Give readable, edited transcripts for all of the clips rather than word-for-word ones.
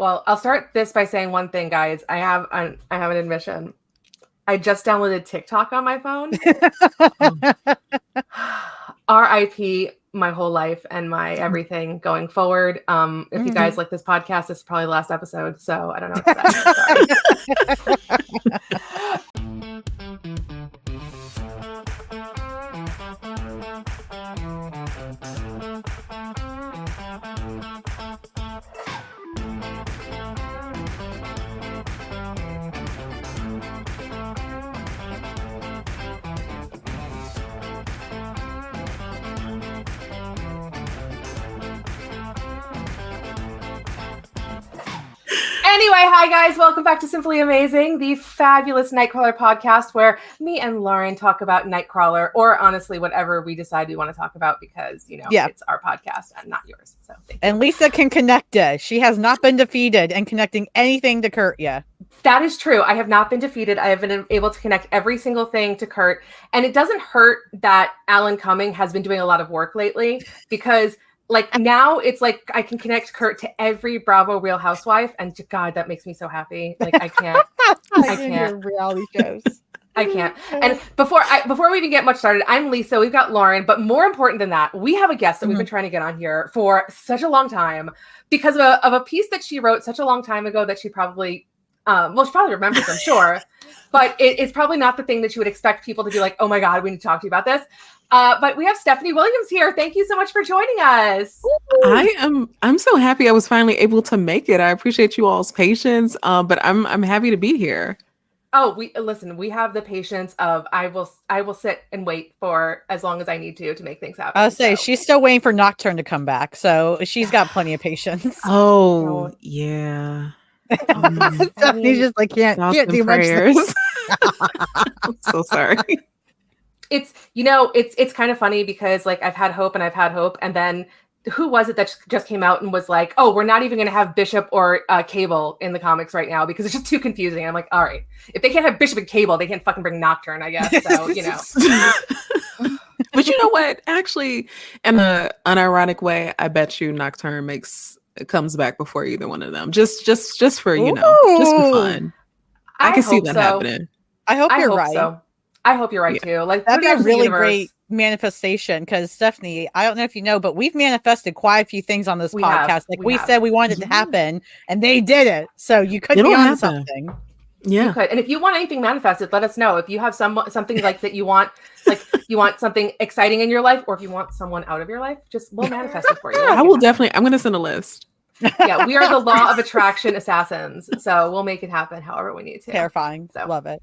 Well, I'll start this by saying one thing, guys. I have an admission. I just downloaded TikTok on my phone. RIP my whole life and my everything going forward. If you guys like this podcast, this is probably the last episode. So I don't know what to say. Anyway, hi guys, welcome back to Simply Amazing, the fabulous Nightcrawler podcast where me and Lauren talk about Nightcrawler, or honestly, whatever we decide we want to talk about because, it's our podcast and not yours. So thank you. And Lisa can connect us. She has not been defeated in connecting anything to Kurt yet. That is true. I have not been defeated. I have been able to connect every single thing to Kurt. And it doesn't hurt that Alan Cumming has been doing a lot of work lately because now it's like I can connect Kurt to every Bravo Real Housewife, and God, that makes me so happy. I can't. I can't. Reality shows. I can't. And before we even get much started, I'm Lisa. We've got Lauren, but more important than that, we have a guest that we've been trying to get on here for such a long time because of a piece that she wrote such a long time ago that she probably, she probably remembers, I'm sure, but it's probably not the thing that you would expect people to be like, oh my God, we need to talk to you about this. But we have Stephanie Williams here. Thank you so much for joining us. I'm so happy I was finally able to make it. I appreciate you all's patience. But I'm happy to be here. Oh, we have the patience of I will sit and wait for as long as I need to make things happen. I'll say she's still waiting for Nocturne to come back, so she's got plenty of patience. Oh yeah. Stephanie's just like can't do prayers. I'm so sorry. It's it's kind of funny because I've had hope, and then who was it that just came out and was like, oh, we're not even going to have Bishop or Cable in the comics right now because it's just too confusing. And I'm like, all right, if they can't have Bishop and Cable, they can't fucking bring Nocturne, I guess. So But you know what? Actually, in an unironic way, I bet you Nocturne comes back before either one of them. Just for just for fun. I can see that happening. I hope you're right. So. I hope you're right too. That'd be a really great manifestation because Stephanie, I don't know if you know, but we've manifested quite a few things on this podcast. We said we wanted it to happen, and they did it. So you could be on something. Yeah, you could. And if you want anything manifested, let us know. If you have something that you want, you want something exciting in your life, or if you want someone out of your life, we'll manifest it for you. I will definitely. I'm going to send a list. Yeah, we are the law of attraction assassins, so we'll make it happen however we need to. Terrifying. So Love it.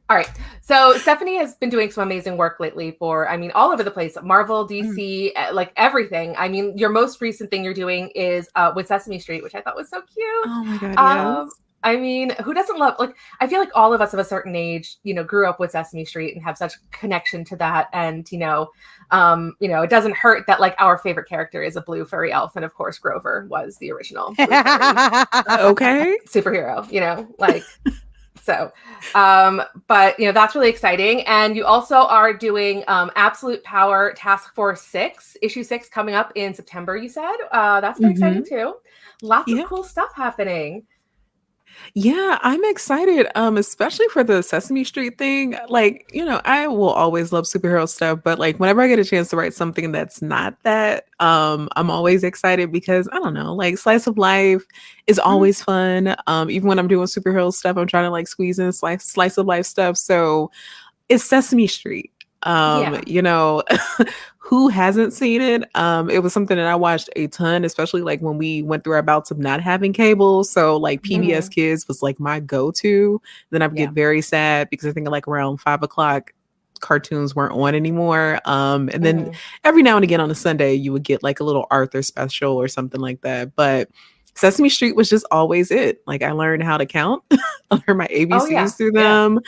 All right. So Stephanie has been doing some amazing work lately for, all over the place, Marvel, DC, everything. Your most recent thing you're doing is with Sesame Street, which I thought was so cute. Oh my God. Yes. Who doesn't love, I feel like all of us of a certain age, grew up with Sesame Street and have such connection to that. And, it doesn't hurt that our favorite character is a blue furry elf. And of course, Grover was the original blue okay. superhero, So, but that's really exciting. And you also are doing Absolute Power Taskforce VI, issue 6 coming up in September, you said. That's very exciting too. Lots of cool stuff happening. Yeah, I'm excited, especially for the Sesame Street thing. I will always love superhero stuff, but whenever I get a chance to write something that's not that, I'm always excited because I don't know, slice of life is always fun. Even when I'm doing superhero stuff, I'm trying to squeeze in slice of life stuff. So it's Sesame Street. Who hasn't seen it? It was something that I watched a ton, especially when we went through our bouts of not having cable. So PBS Kids was my go-to. Then I would get very sad because I think around 5:00 cartoons weren't on anymore. And then every now and again on a Sunday you would get a little Arthur special or something like that. But Sesame Street was just always it. I learned how to count. I learned my ABCs through them.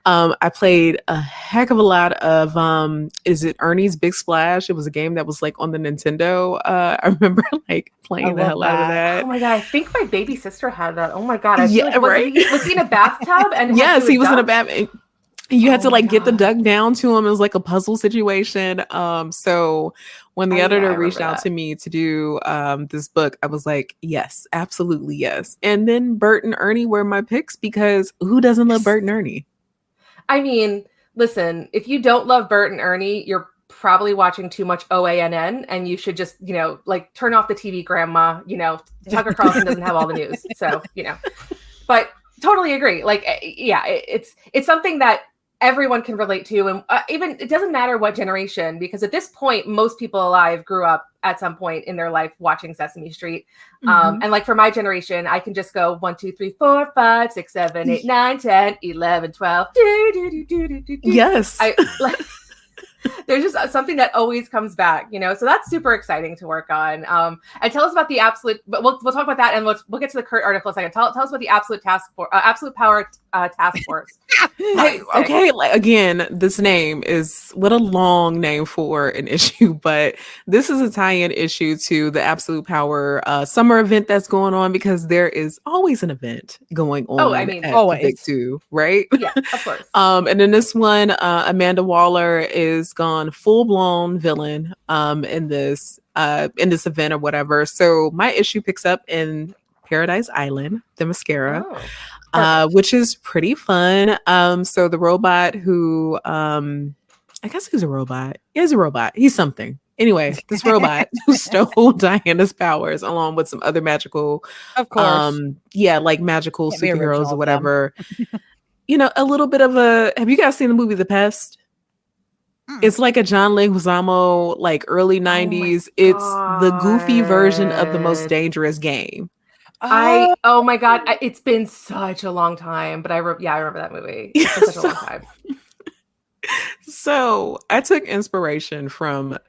I played a heck of a lot of is it Ernie's Big Splash? It was a game that was on the Nintendo. I remember playing the hell out of that. Oh my God, I think my baby sister had that. Oh my God. Was he in a bathtub? And yes, he was in a bath. You had to get the duck down to him. It was a puzzle situation. So When the editor reached out to me to do this book, I was like, yes, absolutely yes. And then Bert and Ernie were my picks because who doesn't love Bert and Ernie? I mean, listen, if you don't love Bert and Ernie, you're probably watching too much OANN, and you should just, like turn off the TV, grandma. Tucker Carlson doesn't have all the news. So, but totally agree. Like, yeah, it's something that everyone can relate to. And even it doesn't matter what generation, because at this point, most people alive grew up at some point in their life watching Sesame Street. And like for my generation, I can just go 1, 2, 3, 4, 5, 6, 7, 8, 9, 10, 11, 12. Yes. There's just something that always comes back, so that's super exciting to work on. And tell us about the absolute, but we'll talk about that, and we'll get to the Kurt article in a second. Tell us about the absolute absolute power task force. Okay, like again, this name is what a long name for an issue, but this is a tie-in issue to the Absolute Power summer event that's going on, because there is always an event going on. Oh, I mean, at always. Big Two, right? Yeah, of course. And in this one, Amanda Waller is gone full-blown villain in this event or whatever. So my issue picks up in Paradise Island, the mascara. Which is pretty fun. So the robot who, I guess he's a robot. He's a robot. He's something. Anyway, this robot who stole Diana's powers along with some other magical, of course, like magical superheroes or whatever. A little bit of have you guys seen the movie The Pest? It's like a John Leguizamo, like early 90s. It's the goofy version of The Most Dangerous Game. Oh my God, it's been such a long time, but I remember that movie. It's been such a long time. So I took inspiration from,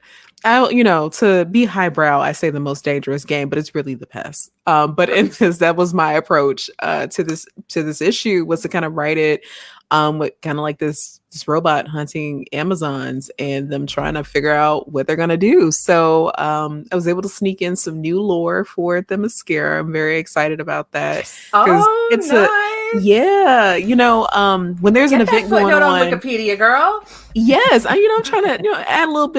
to be highbrow, I say The Most Dangerous Game, but it's really The Pest. But in this, that was my approach to this issue, was to kind of write it with kind of like this robot hunting Amazons and them trying to figure out what they're going to do. So I was able to sneak in some new lore for the mascara. I'm very excited about that. Oh, it's nice. When there's an event going on Wikipedia, girl. Yes. I'm trying to, add a little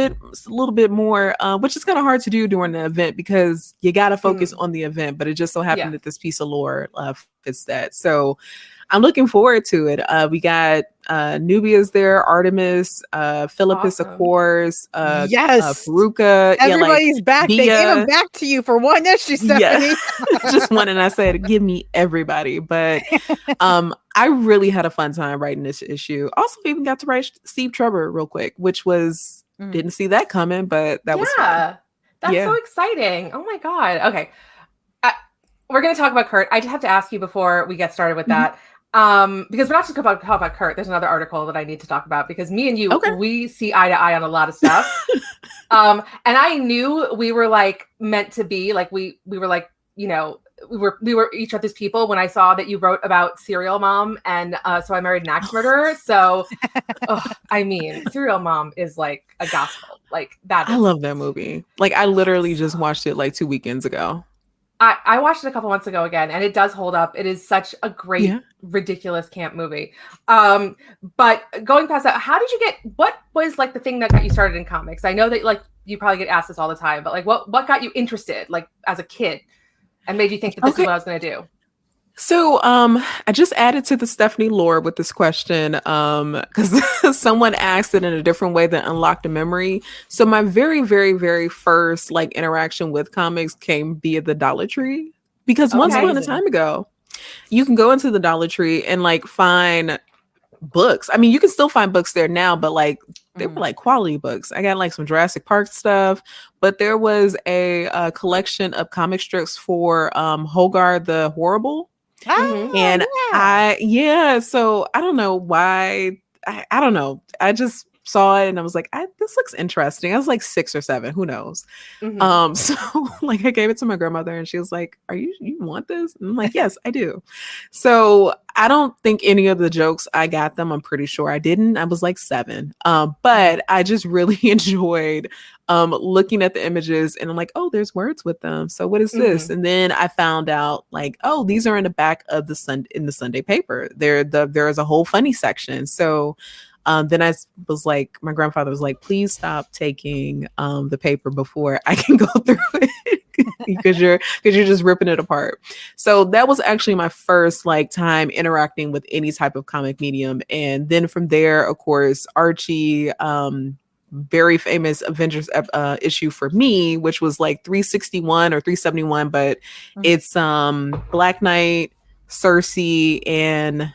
bit more, which is kind of hard to do during the event because you got to focus on the event, but it just so happened that this piece of lore fits that. So I'm looking forward to it. We got Nubia's there, Artemis, Philippus, of course. Yes, Faruka. Everybody's back. They gave them back to you for one issue, Stephanie. Just one, and I said, give me everybody. But I really had a fun time writing this issue. Also, even got to write Steve Trevor real quick, which was didn't see that coming, but that was fun. That's so exciting. Oh my God. Okay. We're going to talk about Kurt. I just have to ask you before we get started with that. Because we're not just going to talk about Kurt. There's another article that I need to talk about because me and you, we see eye to eye on a lot of stuff. And I knew we were like meant to be like, we were like, we were each other's people when I saw that you wrote about Serial Mom. And so I married an axe murderer. So, Serial Mom is like a gospel. Like that. I love that movie. Like I literally just watched it like 2 weekends ago. I watched it a couple months ago again, and it does hold up. It is such a great, ridiculous camp movie. But going past that, what was like the thing that got you started in comics? I know that like you probably get asked this all the time, but like what got you interested like as a kid and made you think that this is what I was going to do? So I just added to the Stephanie lore with this question because someone asked it in a different way that unlocked a memory. So my very, very, very first like interaction with comics came via the Dollar Tree, because once upon a time ago, you can go into the Dollar Tree and like find books. I mean, you can still find books there now, but like they were like quality books. I got like some Jurassic Park stuff, but there was a collection of comic strips for Hogarth the Horrible. And so I don't know why. I don't know. I just saw it and I was like, this looks interesting. I was like 6 or 7, who knows? So like I gave it to my grandmother and she was like, you want this? And I'm like, yes, I do. So I don't think any of the jokes I got them. I'm pretty sure I didn't. I was like 7. But I just really enjoyed looking at the images and I'm like, oh, there's words with them. So what is this? And then I found out like, oh, these are in the back of the Sunday paper. There is a whole funny section. So Then I was like, my grandfather was like, please stop taking the paper before I can go through it. because you're just ripping it apart. So that was actually my first like time interacting with any type of comic medium. And then from there, of course, Archie, very famous Avengers issue for me, which was like 361 or 371, but it's Black Knight, Cersei, and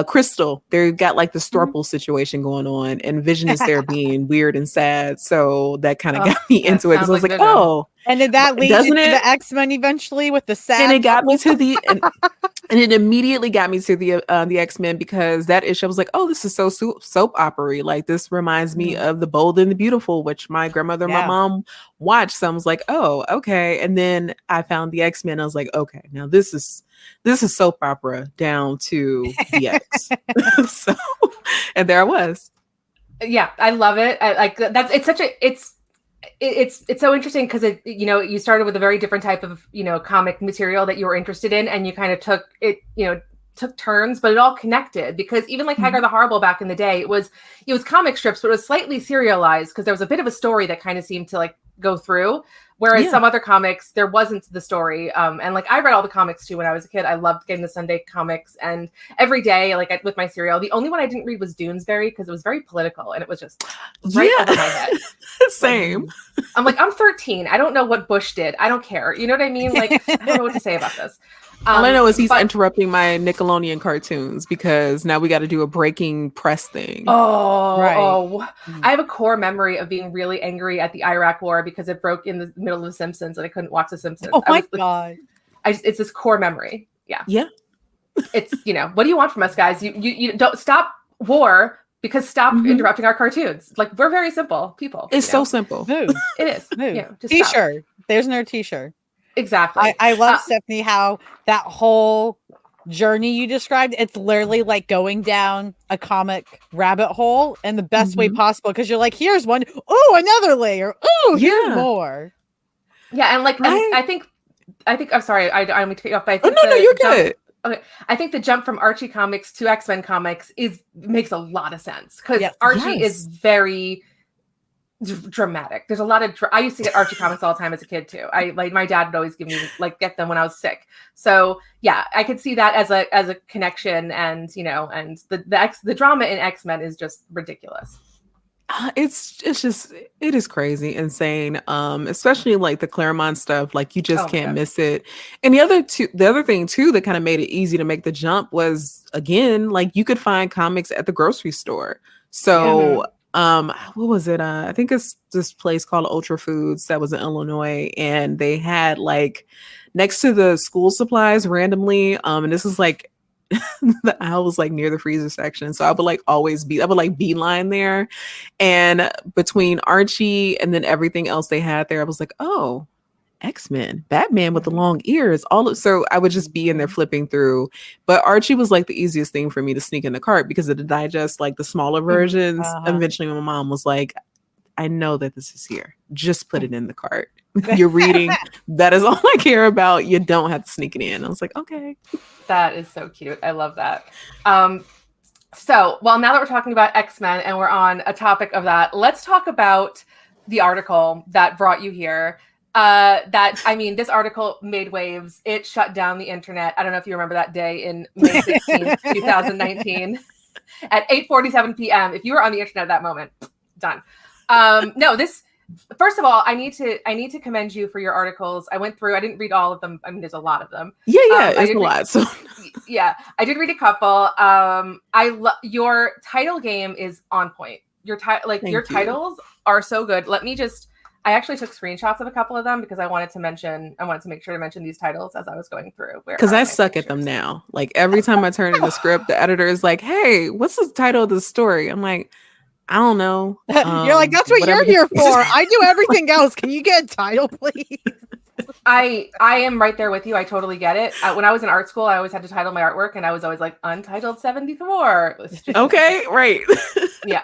Crystal. They've got like this throuple situation going on, and Vision is there being weird and sad. So that kind of got me into it because I was like, Vision. oh. And did that lead you to the X-Men eventually with the sad? And it got me to the and it immediately got me to the X-Men, because that issue I was like, oh, this is so soap opera-y. Like this reminds me of The Bold and the Beautiful, which my grandmother and my mom watched. So I was like, oh, okay. And then I found the X-Men. I was like, okay, now this is soap opera down to the X. So, and there I was. Yeah, I love it. It's so interesting because you started with a very different type of comic material that you were interested in, and you kind of took turns, but it all connected, because even like Hagar the Horrible back in the day, it was comic strips, but it was slightly serialized because there was a bit of a story that kind of seemed to like go through. Whereas some other comics, there wasn't the story. And like I read all the comics too when I was a kid. I loved getting the Sunday comics, and every day, like with my cereal, the only one I didn't read was Doonesbury because it was very political and it was just right over my head. Same. I'm like, I'm 13. I don't know what Bush did. I don't care. You know what I mean? Like, I don't know what to say about this. All I know is he's interrupting my Nickelodeon cartoons because now we got to do a breaking press thing. I have a core memory of being really angry at the Iraq War because it broke in the middle of The Simpsons and I couldn't watch The Simpsons. Oh my God. It's this core memory. Yeah. Yeah. It's, what do you want from us, guys? You don't stop war because stop interrupting our cartoons. Like, we're very simple people. It's so simple. Move. It is. Move. Just T-shirt. Stop. There's no T-shirt. Exactly. I love, Stephanie, how that whole journey you described, it's literally like going down a comic rabbit hole in the best way possible, because you're like, here's one, oh, another layer, oh, here's more. Yeah, and like I think I'm sorry, I don't mean to cut you off, but I think you're good. Okay, I think the jump from Archie comics to X-Men comics makes a lot of sense, because Archie is very dramatic. There's a lot of I used to get Archie comics all the time as a kid too. I like, my dad would always give me get them when I was sick. So yeah, I could see that as a connection, and and the drama in X-Men is just ridiculous. It is crazy, insane. Especially like the Claremont stuff, like you just can't miss it. And the other thing too that kind of made it easy to make the jump was, again, like you could find comics at the grocery store. So what was it? I think it's this place called Ultra Foods that was in Illinois, and they had like next to the school supplies randomly. And this is like the aisle was like near the freezer section, so I would beeline there, and between Archie and then everything else they had there, I was like, oh, X-Men, Batman with the long ears, so I would just be in there flipping through. But Archie was like the easiest thing for me to sneak in the cart because of the digest, like the smaller versions. Eventually my mom was like, I know that this is here, just put it in the cart. You're reading, that is all I care about. You don't have to sneak it in. I was like, okay. That is so cute. I love that. So, well, now that we're talking about X-Men and we're on a topic of that, let's talk about the article that brought you here. This article made waves. It shut down the internet. I don't know if you remember that day in May 16th, 2019 at 8:47 p.m. If you were on the internet at that moment, done. First of all, I need to commend you for your articles. I went through, I didn't read all of them. I mean, there's a lot of them. Yeah, it's a lot. So yeah, I did read a couple. Your title game is on point. Your titles are so good. I actually took screenshots of a couple of them because I wanted to make sure to mention these titles as I was going through. Because I suck at them now. Like every time I turn in the script, the editor is like, hey, what's the title of the story? I'm like, I don't know. You're like, that's what you're here for. I do everything else. Can you get a title, please? I am right there with you. I totally get it. When I was in art school, I always had to title my artwork, and I was always like, Untitled 74. Okay, right. Yeah.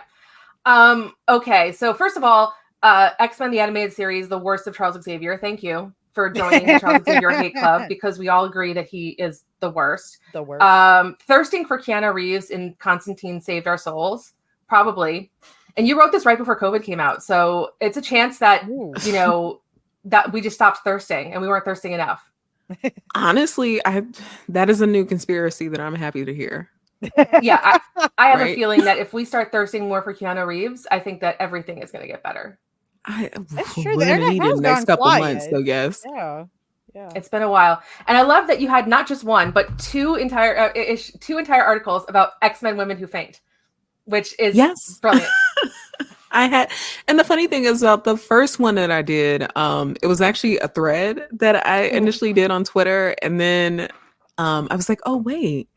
Okay, so first of all, X-Men the Animated Series, The Worst of Charles Xavier. Thank you for joining the Charles Xavier hate club because we all agree that he is the worst. The worst. Thirsting for Keanu Reeves in Constantine Saved Our Souls, probably. And you wrote this right before COVID came out, so it's a chance that that we just stopped thirsting and we weren't thirsting enough. Honestly, that is a new conspiracy that I'm happy to hear. Yeah, I have a feeling that if we start thirsting more for Keanu Reeves, I think that everything is going to get better. It's true. We're going to need it in the next couple months, so yes. Yeah. It's been a while. And I love that you had not just one, but two entire articles about X-Men women who faint, which is brilliant. And the funny thing is about the first one that I did, it was actually a thread that I initially did on Twitter. And then I was like, oh, wait,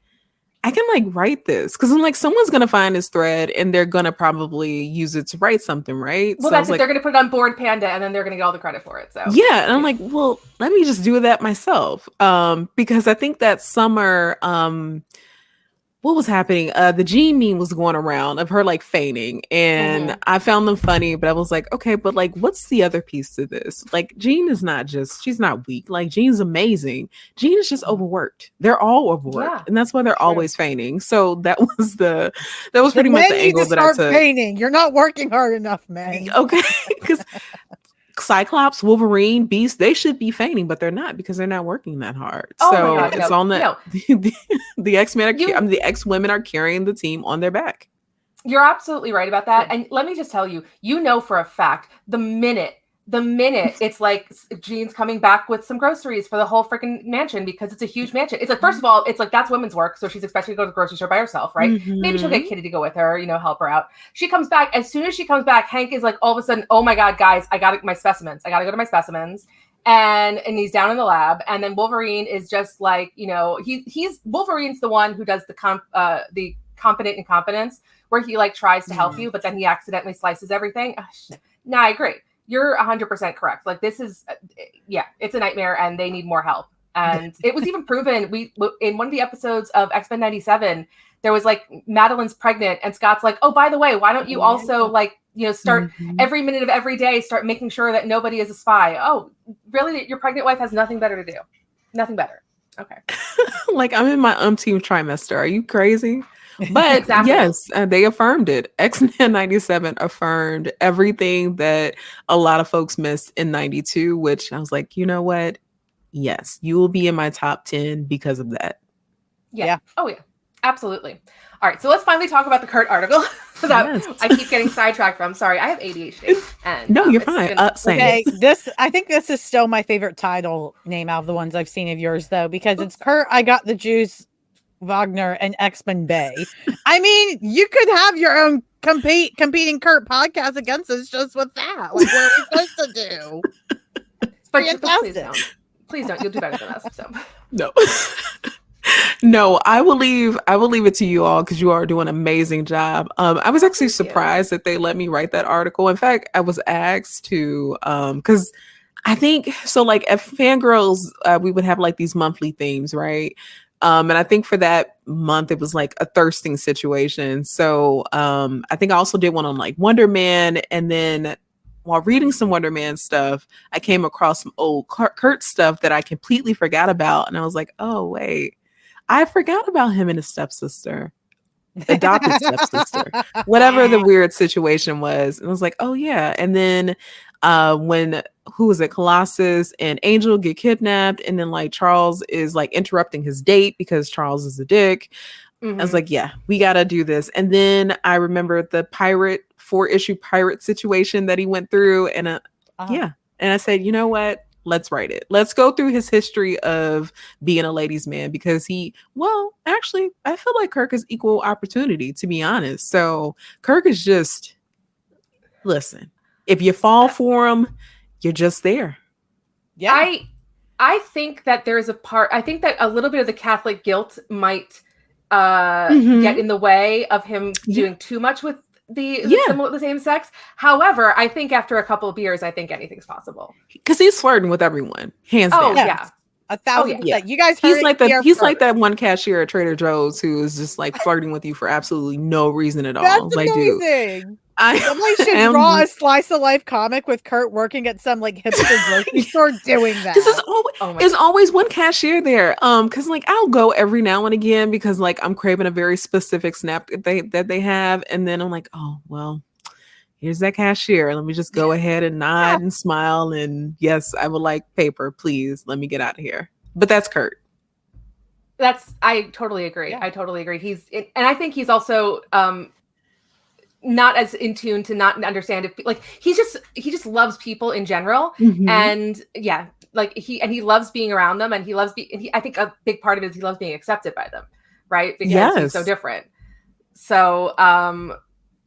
I can like write this. Cause I'm like, someone's going to find this thread and they're going to probably use it to write something. Right. Well, so that's it. They're going to put it on Board Panda and then they're going to get all the credit for it. So yeah. And I'm like, well, let me just do that myself. Because I think that summer, what was happening? The Jean meme was going around of her like fainting, and I found them funny, but I was like, okay, but like, what's the other piece to this? Like, Jean is she's not weak. Like, Jean's amazing. Jean is just overworked. They're all overworked, and that's why they're always fainting. So that was pretty much the angle that I took. Fainting. You're not working hard enough, man. Okay, because Cyclops, Wolverine, Beast, they should be fainting, but they're not because they're not working that hard. It's on the X-Men. The X-women are carrying the team on their back. You're absolutely right about that. And let me just tell you, for a fact, the minute it's like Jean's coming back with some groceries for the whole freaking mansion because it's a huge mansion. It's like, first of all, it's like that's women's work. So she's expected to go to the grocery store by herself, right? Maybe she'll get Kitty to go with her, help her out. She comes back. As soon as she comes back, Hank is like, all of a sudden, oh my God, guys, I got my specimens. I got to go to my specimens. And he's down in the lab. And then Wolverine is just like, he's Wolverine's the one who does the competent incompetence where he like tries to help you, but then he accidentally slices everything. I agree. You're 100% correct. Like this is, it's a nightmare and they need more help. And it was even proven in one of the episodes of X-Men 97, there was like Madeline's pregnant and Scott's like, oh, by the way, why don't you also start every minute of every day, start making sure that nobody is a spy. Oh, really? Your pregnant wife has nothing better to do. Nothing better. Okay. Like I'm in my umpteenth trimester. Are you crazy? But exactly. Yes, they affirmed it. X-Men 97 affirmed everything that a lot of folks missed in 92, which I was like, you know what? Yes, you will be in my top 10 because of that. Yeah. Oh, yeah. Absolutely. All right. So let's finally talk about the Kurt article that I keep getting sidetracked from. Sorry, I have ADHD. And no, you're fine. Okay, I think this is still my favorite title name out of the ones I've seen of yours, though, because it's Kurt, I Got the Juice, Wagner, and X-Men Bay. I mean, you could have your own competing Kurt podcast against us just with that. Like, what are we supposed to do? But please don't. You'll do better than us. So no. No, I will leave it to you all because you are doing an amazing job. I was actually surprised that they let me write that article. In fact, I was asked to because I think so. Like at Fangirls, we would have like these monthly themes, right? And I think for that month, it was like a thirsting situation. So I think I also did one on like Wonder Man. And then while reading some Wonder Man stuff, I came across some old Kurt stuff that I completely forgot about. And I was like, oh, wait, I forgot about him and his stepsister, adopted stepsister, whatever the weird situation was. And I was like, oh, yeah. And then when Colossus and Angel get kidnapped, and then like Charles is like interrupting his date because Charles is a dick. I was like, yeah, we gotta do this. And then I remember the 4-issue pirate situation that he went through, and and I said, you know what? Let's write it. Let's go through his history of being a ladies' man because actually, I feel like Kirk is equal opportunity, to be honest. So Kirk is just, listen, if you fall for him, you're just there. Yeah. I think that there is I think that a little bit of the Catholic guilt might get in the way of him doing too much with the same sex. However, I think after a couple of beers, I think anything's possible. Because he's flirting with everyone, hands down. Yeah. 1,000%. Yeah. You guys, he's like that one cashier at Trader Joe's who is just like flirting with you for absolutely no reason at all. That's like, amazing. Dude, Somebody should draw a slice of life comic with Kurt working at some like hipster grocery store doing that. Because there's always one cashier there. Because like I'll go every now and again because like I'm craving a very specific snap that they have, and then I'm like, oh well, here's that cashier. Let me just go ahead and nod and smile, and yes, I would like paper, please. Let me get out of here. But that's Kurt. I totally agree. Yeah. I totally agree. And I think he's also not as in tune to not understand if like he just loves people in general, and like he loves being around them, and I think a big part of it is he loves being accepted by them, right? Because he's so different. So,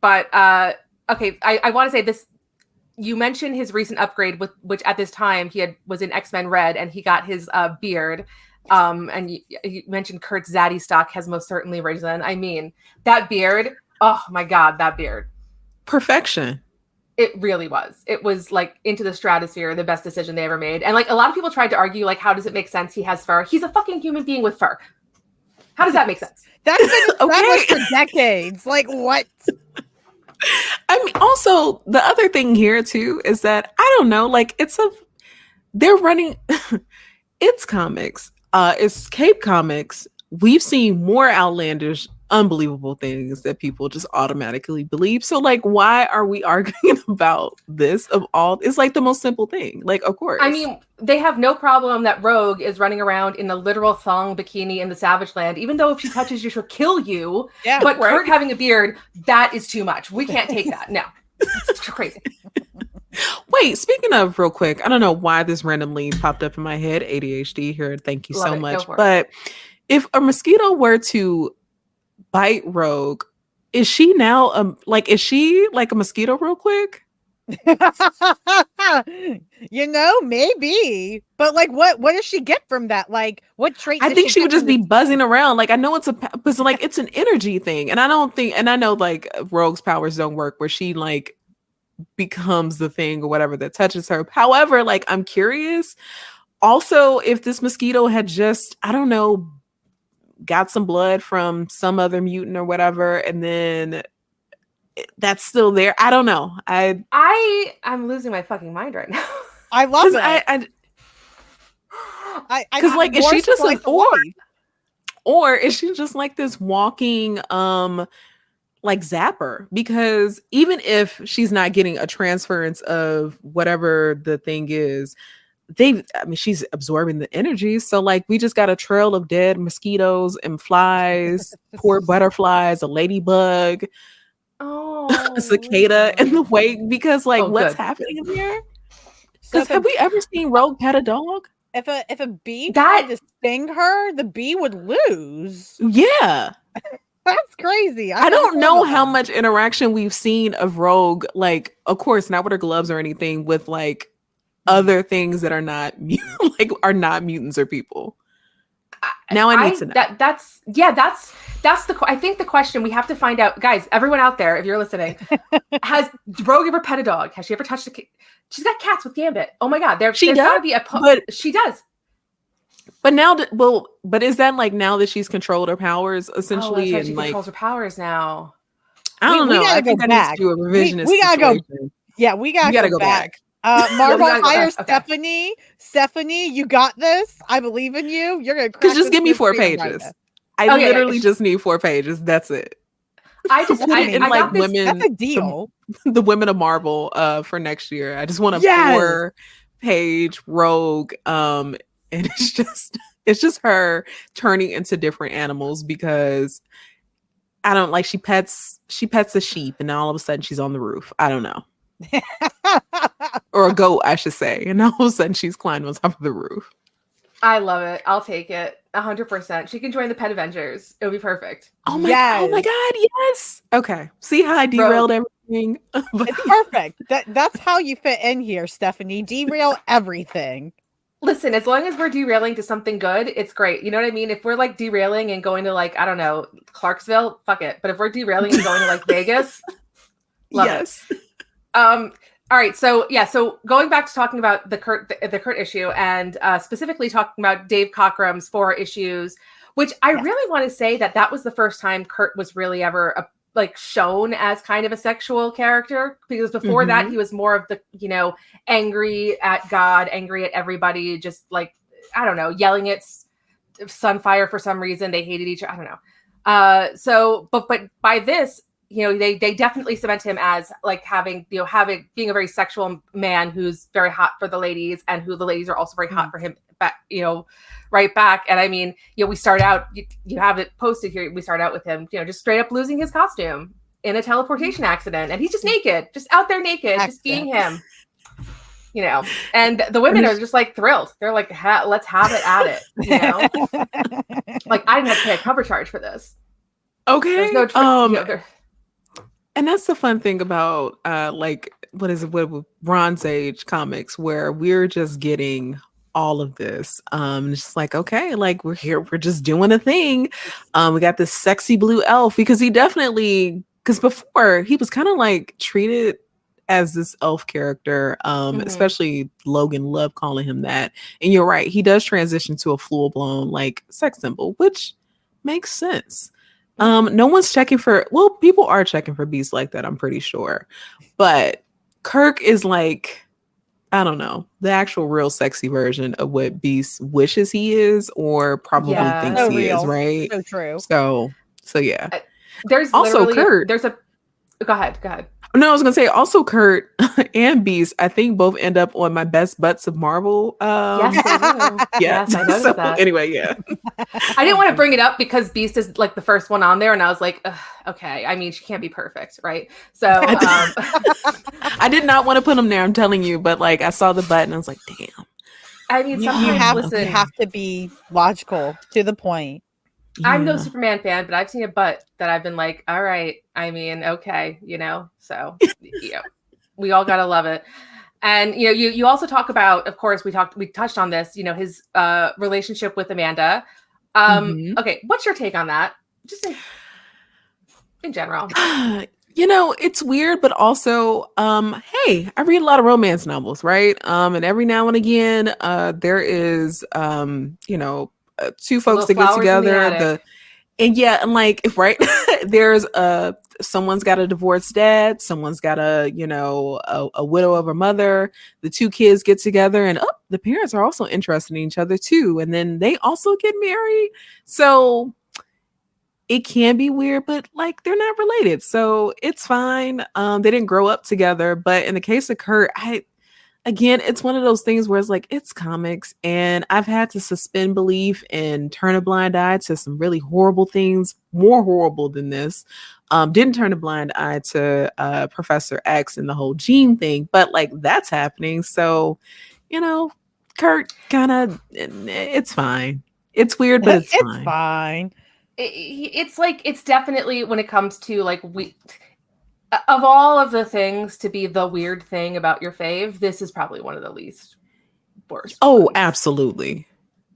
okay, I want to say this. You mentioned his recent upgrade, which at this time was in X-Men Red, and he got his beard. And you mentioned Kurt's Zaddy stock has most certainly risen. I mean, that beard. Oh my God, that beard. Perfection. It really was. It was like into the stratosphere, the best decision they ever made. And like a lot of people tried to argue, like, how does it make sense he has fur? He's a fucking human being with fur. How does that make sense? That's been established for decades. Like what? I mean, also the other thing here too is that I don't know, like they're running it's comics. It's Cape Comics. We've seen more outlandish, unbelievable things that people just automatically believe. So like, why are we arguing about this of all? It's like the most simple thing. Like, of course. I mean, they have no problem that Rogue is running around in a literal thong bikini in the Savage Land, even though if she touches you, she'll kill you. Yeah, but Kurt having a beard, that is too much. We can't take that. No, it's crazy. Wait, speaking of real quick, I don't know why this randomly popped up in my head. ADHD here. Thank you so much. But if a mosquito were to bite Rogue, is she now is she like a mosquito real quick? Maybe. But like what does she get from that? Like what trait? I think she would just be buzzing around. Like I know it's it's an energy thing. And I know like Rogue's powers don't work where she like becomes the thing or whatever that touches her. However, like I'm curious also if this mosquito had just, I don't know, got some blood from some other mutant or whatever, and then that's still there. I don't know. I'm losing my fucking mind right now. I love it. Because like is she just like or is she just like this walking like zapper? Because even if she's not getting a transference of whatever the thing is, she's absorbing the energy. So like we just got a trail of dead mosquitoes and flies, poor butterflies, a ladybug, a cicada in the wake. Because like what's happening in here? Because have we ever seen Rogue pet a dog? If a bee tried to sting her, the bee would lose. Yeah. That's crazy. I don't know how much interaction we've seen of Rogue, like, of course, not with her gloves or anything, with like other things that are not not mutants or people. Now I need to know. That's I think the question we have to find out, guys. Everyone out there, if you're listening, has Rogue ever pet a dog? Has she ever touched a kid? She's got cats with Gambit. Oh my God, there's gotta be but she does. But now, but is that like now that she's controlled her powers essentially? That's she controls her powers now. I don't know. I think I need to do a revisionist. We gotta go. Yeah, we gotta go back. Marvel hires Stephanie. Stephanie, you got this. I believe in you. You're gonna just give me 4 pages. I literally just need 4 pages. That's it. I like women. That's a deal. The women of Marvel for next year. I just want a 4-page Rogue. And it's just her turning into different animals because I don't like she pets a sheep and now all of a sudden she's on the roof. I don't know. Or a goat, I should say. And all of a sudden she's climbing on top of the roof. I love it. I'll take it 100%. She can join the Pet Avengers. It'll be perfect. Oh my God, yes. Okay. See how I derailed everything? It's perfect. That's how you fit in here, Stephanie. Derail everything. Listen, as long as we're derailing to something good, it's great. You know what I mean? If we're like derailing and going to like, I don't know, Clarksville, fuck it. But if we're derailing and going to like Vegas, love it. All right. So going back to talking about the Kurt issue and specifically talking about Dave Cockrum's 4 issues, which I really want to say that was the first time Kurt was really ever like shown as kind of a sexual character, because before that he was more of the, you know, angry at God, angry at everybody, just like, I don't know, yelling at Sunfire for some reason. They hated each other. I don't know. So, but by this, you know, they definitely cement him as like being a very sexual man who's very hot for the ladies, and who the ladies are also very hot for him back, you know, right back. And I mean, you know, we start out, you have it posted here. We start out with him, you know, just straight up losing his costume in a teleportation accident, and he's just naked, just out there naked, just being him. You know, and the women are just like thrilled. They're like, let's have it at it. You know, like I didn't have to pay a cover charge for this. Okay. There's no and that's the fun thing about like what Bronze Age comics, where we're just getting all of this. It's just like, okay, like we're here, we're just doing a thing. We got this sexy blue elf, because before he was kind of like treated as this elf character, especially Logan loved calling him that. And you're right, he does transition to a full-blown like sex symbol, which makes sense. No one's checking for, well, people are checking for beasts like that, I'm pretty sure, but Kirk is like, I don't know, the actual real sexy version of what Beast wishes he is, or probably thinks so he real. is, right? So true. So yeah. There's also Kurt. Go ahead. No, I was gonna say also Kurt and Beast, I think both end up on my best butts of Marvel. Yes, they do. Yes, I noticed that. Anyway, yeah. I didn't want to bring it up because Beast is like the first one on there, and I was like, okay. I mean, she can't be perfect, right? So I did not want to put him there, I'm telling you, but like I saw the button, I was like, damn. I mean, sometimes you have to be logical, to the point. I'm no Superman fan, but I've seen a butt that I've been like, all right, I mean, okay, you know, so yeah, we all gotta love it. And you know, you also talk about, of course, we touched on this, you know, his relationship with Amanda. Okay, what's your take on that? Just in general. You know, it's weird, but also, hey, I read a lot of romance novels, right? And every now and again, there is, you know, two folks that get together, and like, if right, there's someone's got a divorced dad, someone's got a widow of a mother, the two kids get together, and the parents are also interested in each other too, and then they also get married. So it can be weird, but like they're not related, so it's fine. They didn't grow up together. But in the case of Kurt, again, it's one of those things where it's like, it's comics, and I've had to suspend belief and turn a blind eye to some really horrible things, more horrible than this. Didn't turn a blind eye to Professor X and the whole gene thing, but like that's happening. So, you know, Kurt it's fine. It's weird, but it's fine. It's like, it's definitely, when it comes to like, of all of the things to be the weird thing about your fave, this is probably one of the least worst. Oh, ones. Absolutely.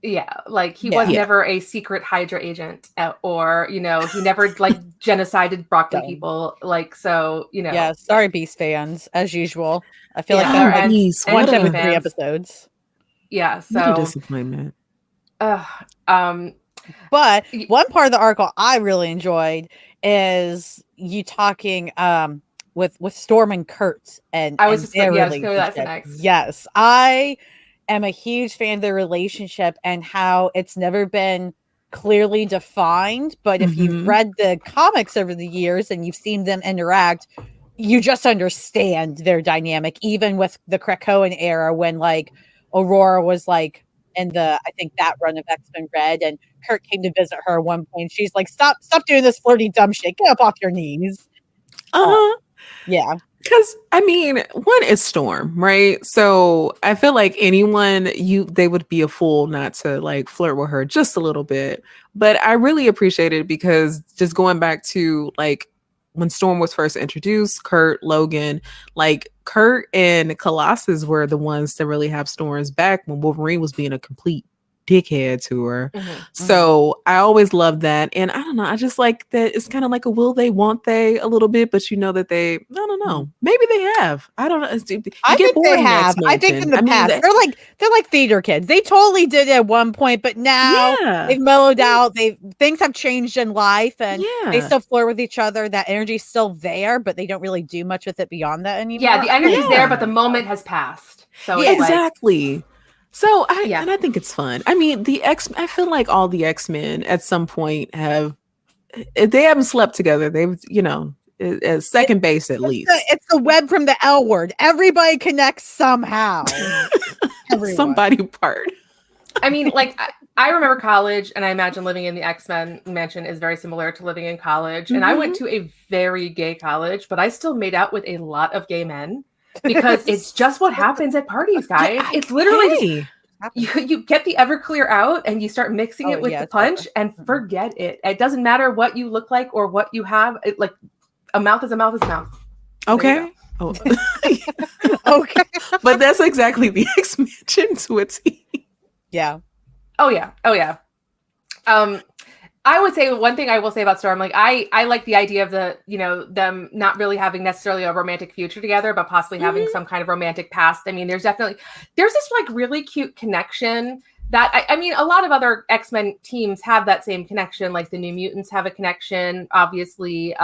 Yeah, like he was never a secret Hydra agent, or you know, he never like genocided broccoli people. Like, so you know. Yeah, sorry, Beast fans, as usual. I fil like that ends one every 3 episodes. Yeah, so what a disappointment. But one part of the article I really enjoyed is you talking with Storm and Kurt, and I was just like, that's next. Yes, I am a huge fan of their relationship and how it's never been clearly defined. But if you've read the comics over the years and you've seen them interact, you just understand their dynamic. Even with the Krakoan era, when like Aurora was like in I think that run of X-Men Red, and Kurt came to visit her at one point. She's like, stop doing this flirty dumb shit. Get up off your knees. Yeah. Because I mean, one is Storm, right? So I feel like anyone they would be a fool not to like flirt with her just a little bit. But I really appreciate it, because just going back to like when Storm was first introduced, Kurt, Logan, like Kurt and Colossus were the ones to really have Storm's back when Wolverine was being a complete dickhead to her. Mm-hmm. So I always loved that. And I don't know, I just like that it's kind of like a will they, won't they a little bit, but you know that they, I don't know, maybe they have. I don't know. I think they have. I think in the past they're like theater kids. They totally did it at one point, but now they've mellowed out. Things have changed in life, and they still flirt with each other. That energy's still there, but they don't really do much with it beyond that anymore. Yeah, the energy's there, but the moment has passed. So it's exactly. So and I think it's fun. I mean, I feel like all the X-Men at some point if they haven't slept together, they've, at second base at least. It's the web from the L word. Everybody connects somehow. Somebody part. I mean, like, I remember college, and I imagine living in the X-Men mansion is very similar to living in college. And I went to a very gay college, but I still made out with a lot of gay men because it's just what happens at parties, guys. It's literally you get the Everclear out and you start mixing it with the punch and forget it. It doesn't matter what you look like or what you have. Like, a mouth is a mouth is a mouth. Okay. Oh. Okay. But that's exactly the X-Mansion to a T. Yeah. Oh yeah. I would say one thing I will say about Storm, like I like the idea of them not really having necessarily a romantic future together, but possibly having some kind of romantic past. I mean, there's this like really cute connection that I mean, a lot of other X-Men teams have that same connection. Like the New Mutants have a connection, obviously.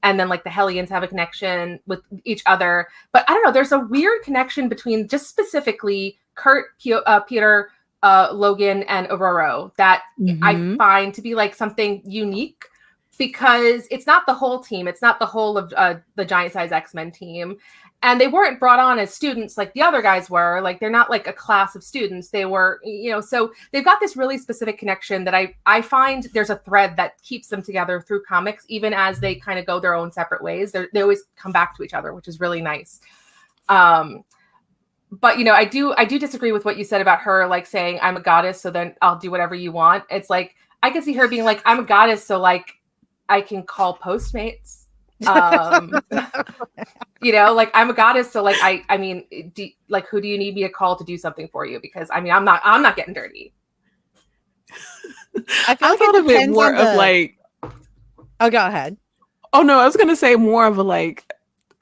And then like the Hellions have a connection with each other. But I don't know, there's a weird connection between just specifically Kurt, Peter, Logan, and Aurora that I find to be like something unique, because it's not the whole team. It's not the whole of the Giant Size X-Men team. And they weren't brought on as students like the other guys were. Like, they're not like a class of students. They were, so they've got this really specific connection that I find there's a thread that keeps them together through comics, even as they kind of go their own separate ways. They always come back to each other, which is really nice. But, I do disagree with what you said about her, like saying I'm a goddess, so then I'll do whatever you want. It's like, I can see her being like, I'm a goddess, so like I can call Postmates. Like I'm a goddess, so like I mean, who do you need me to call to do something for you? Because I mean, I'm not getting dirty. I thought of it more of like, oh, go ahead. Oh no, I was gonna say more of a like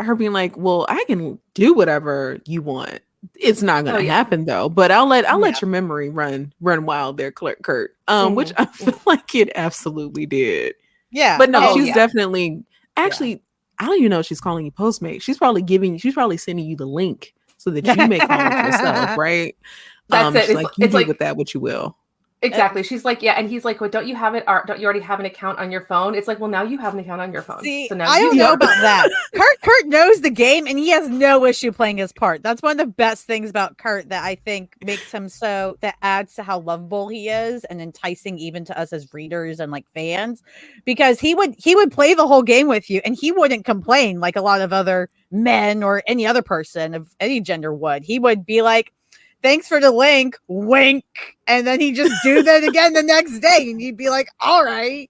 her being like, well, I can do whatever you want. It's not gonna happen though, but I'll let your memory run wild there, Kurt. Which I feel like it absolutely did. Yeah, but no, she's definitely. Actually, I don't even know if she's calling you Postmate. She's probably sending you the link so that you may call it yourself, right? That's it. She's like, you do with that what you will. Exactly. She's like, yeah, and he's like, well, don't you have it? Or don't you already have an account on your phone? It's like, well, now you have an account on your phone. See, so now I don't know about that. Kurt knows the game, and he has no issue playing his part. That's one of the best things about Kurt that I think makes him that adds to how lovable he is and enticing even to us as readers and like fans, because he would play the whole game with you, and he wouldn't complain like a lot of other men or any other person of any gender would. He would be like, thanks for the link, wink. And then he'd just do that again the next day. And you'd be like, all right.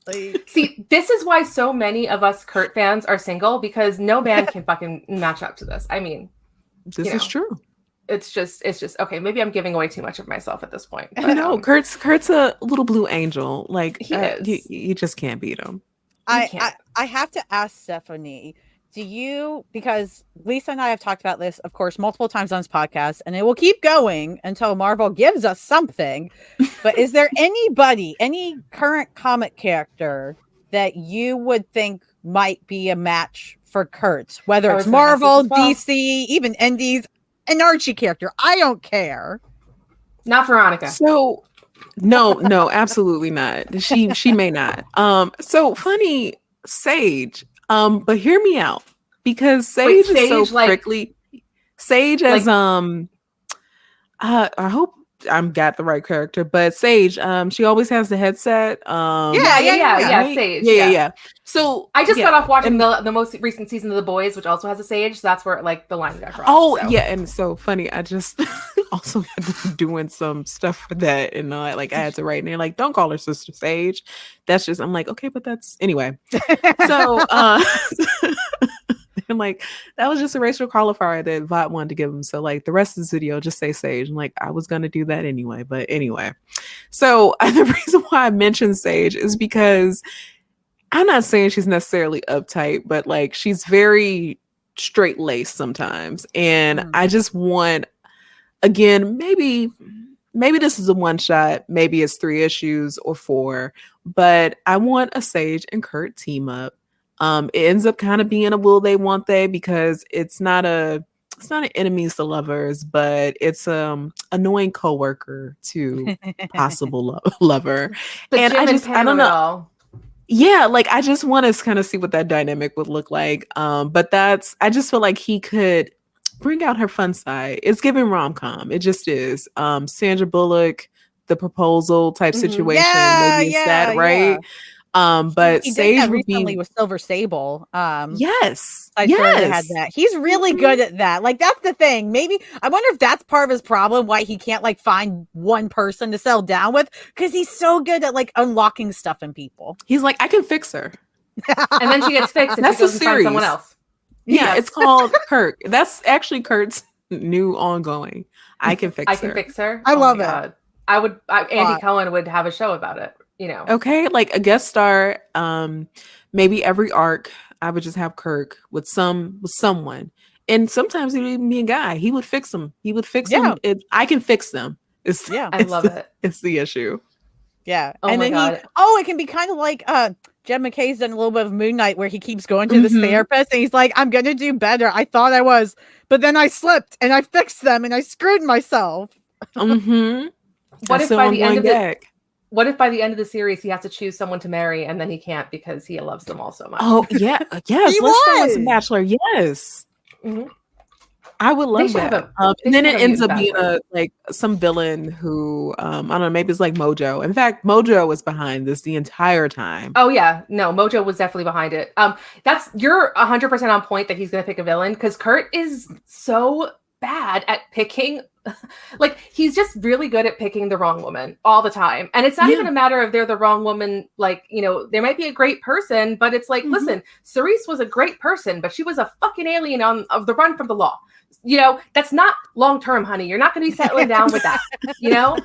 Like, see, this is why so many of us Kurt fans are single, because no man can fucking match up to this. I mean, this is true. It's just okay. Maybe I'm giving away too much of myself at this point. But, no, Kurt's a little blue angel. Like he is. You just can't beat him. I have to ask Stephanie, because Lisa and I have talked about this, of course, multiple times on this podcast, and it will keep going until Marvel gives us something. But is there any current comic character that you would think might be a match for Kurt? Whether it's Marvel, DC, even Indies, an Archie character. I don't care. Not Veronica. So no, absolutely not. She may not. So funny, Sage. But hear me out, because Sage is so prickly. Sage as I hope I'm got the right character, but Sage, she always has the headset. Sage. Yeah. So I just got off watching the most recent season of The Boys, which also has a Sage. So that's where like the line got crossed. Yeah, and so funny. I just also had to be doing some stuff for that, and I had to write, and they're like, "Don't call her Sister Sage." That's just I'm like, okay, but that's anyway. So And like, that was just a racial qualifier that Vought wanted to give him. So like the rest of this video, just say Sage. And like, I was going to do that anyway. But anyway, so the reason why I mentioned Sage is because I'm not saying she's necessarily uptight, but like she's very straight laced sometimes. And I just want, again, maybe this is a one shot, maybe it's 3 issues or 4, but I want a Sage and Kurt team up. It ends up kind of being a will they won't they, because it's not an enemies to lovers, but it's annoying coworker to possible lover. And I don't know. Yeah, like I just want to kind of see what that dynamic would look like. But I just feel like he could bring out her fun side. It's giving rom-com. It just is. Sandra Bullock, the proposal type situation. Maybe it's that, right? But he Sage did that recently with Silver Sable. Yes. I had that. He's really good at that. Like, that's the thing. Maybe I wonder if that's part of his problem, why he can't like find one person to settle down with, because he's so good at like unlocking stuff in people. He's like, I can fix her. And then she gets fixed and that's she goes and finds someone else. Yeah, it's called Kurt. That's actually Kurt's new ongoing. I can fix her. I love it. Andy Cohen would have a show about it, you know. Okay, like a guest star, maybe every arc I would just have Kirk with someone. And sometimes he would even be a guy. He would fix them. them. I can fix them. I love it. It's the issue. Yeah. Oh, and my then God. it can be kind of like Jed McKay's done a little bit of Moon Knight, where he keeps going to this therapist and he's like, I'm gonna do better. I thought I was, but then I slipped and I fixed them and I screwed myself. What if by the end of the series he has to choose someone to marry and then he can't because he loves them all so much? Oh yeah, yes. Let's start with some Bachelor. Yes, I would love that. And then it ends up being some villain who I don't know. Maybe it's like Mojo. In fact, Mojo was behind this the entire time. Oh yeah, no, Mojo was definitely behind it. You're 100% on point that he's going to pick a villain, because Kurt is so bad at picking. Like, he's just really good at picking the wrong woman all the time. And it's not even a matter of they're the wrong woman. Like, you know, they might be a great person, but it's like, listen, Cerise was a great person, but she was a fucking alien of the run from the law. You know, that's not long-term, honey. You're not going to be settling down with that. You know,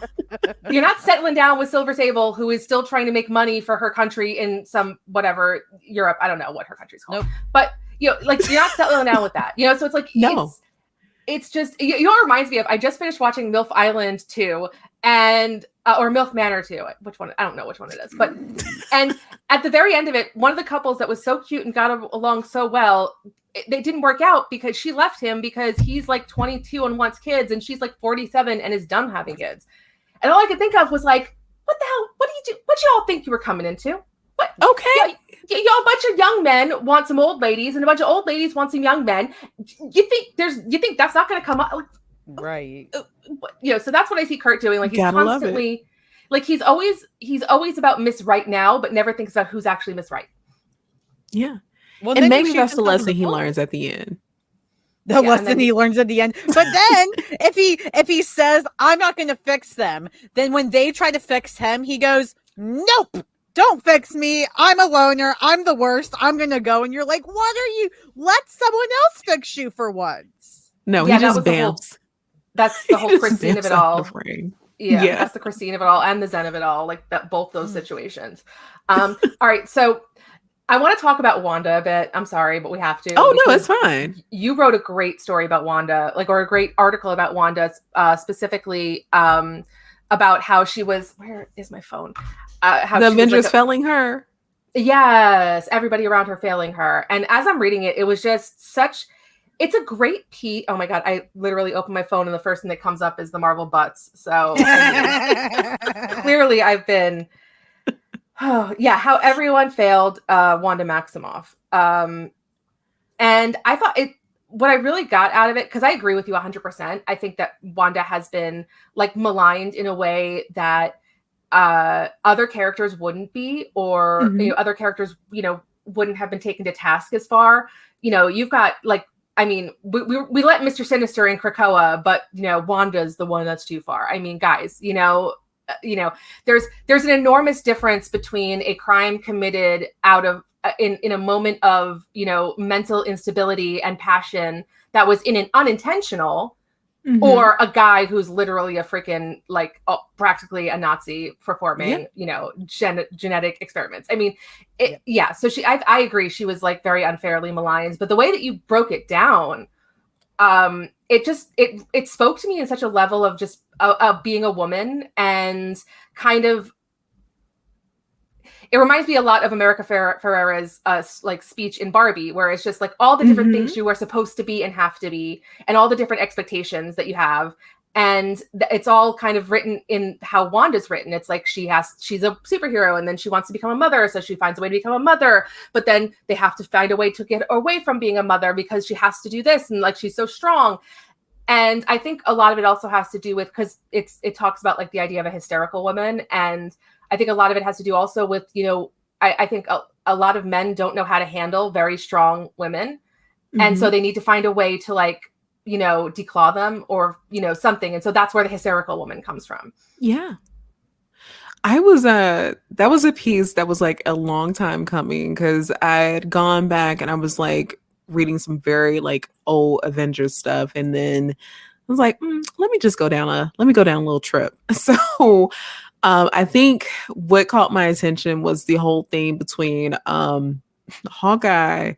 you're not settling down with Silver Sable, who is still trying to make money for her country in some whatever Europe. I don't know what her country's called, but you know, like, you're not settling down with that. You know, so it's like, it's just, you know, it reminds me of, I just finished watching MILF Island 2 and, or MILF Manor 2, which one, I don't know which one it is, but, and at the very end of it, one of the couples that was so cute and got along so well, they didn't work out because she left him because he's like 22 and wants kids, and she's like 47 and is done having kids. And all I could think of was like, what the hell? What y'all think you were coming into? What? Okay. Y'all, a bunch of young men want some old ladies, and a bunch of old ladies want some young men. You think that's not going to come up? Right. You know, so that's what I see Kurt doing. Like, he's constantly, like, he's always about Miss Right now, but never thinks about who's actually Miss Right. Yeah. Well, and maybe that's the lesson he learns at the end. The lesson he learns at the end. But then if he says, I'm not going to fix them, then when they try to fix him, he goes, nope. Don't fix me. I'm a loner. I'm the worst. I'm going to go. And you're like, what are you? Let someone else fix you for once. No, he just bamps. That's the whole Christine of it all. Yeah, that's the Christine of it all and the Zen of it all. Like, that, both those situations. All right. So I want to talk about Wanda a bit. I'm sorry, but we have to. Oh, no, it's fine. You wrote a great story about Wanda, or a great article about Wanda, specifically about how she was, where is my phone? How the Avengers failing her. Yes, everybody around her failing her. And as I'm reading it, it was just it's a great piece. Oh my God, I literally opened my phone and the first thing that comes up is the Marvel butts. So clearly I've been, how everyone failed Wanda Maximoff. And I thought what I really got out of it, because I agree with you 100%. I think that Wanda has been like maligned in a way that other characters wouldn't be, or you know, other characters, you know, wouldn't have been taken to task as far. You know, you've got like, I mean, we let Mr. Sinister in Krakoa, but you know, Wanda's the one that's too far. I mean, guys, you know, there's an enormous difference between a crime committed out of in a moment of, mental instability and passion that was in an unintentional, or a guy who's literally a freaking practically a Nazi performing, genetic experiments. I mean, So I agree. She was like very unfairly maligned, but the way that you broke it down, it spoke to me in such a level of just being a woman, and kind of, it reminds me a lot of America Ferrera's speech in Barbie, where it's just like all the different things you are supposed to be and have to be, and all the different expectations that you have. And it's all kind of written in how Wanda's written. It's like she's a superhero, and then she wants to become a mother, so she finds a way to become a mother, but then they have to find a way to get away from being a mother because she has to do this, and like she's so strong. And I think a lot of it also has to do with, because it talks about like the idea of a hysterical woman, and I think a lot of it has to do also with, I think a lot of men don't know how to handle very strong women. And so they need to find a way to declaw them, or, something. And so that's where the hysterical woman comes from. Yeah. that was a piece that was like a long time coming, because I had gone back and I was like reading some very like old Avengers stuff. And then I was like, let me go down a little trip. So I think what caught my attention was the whole thing between Hawkeye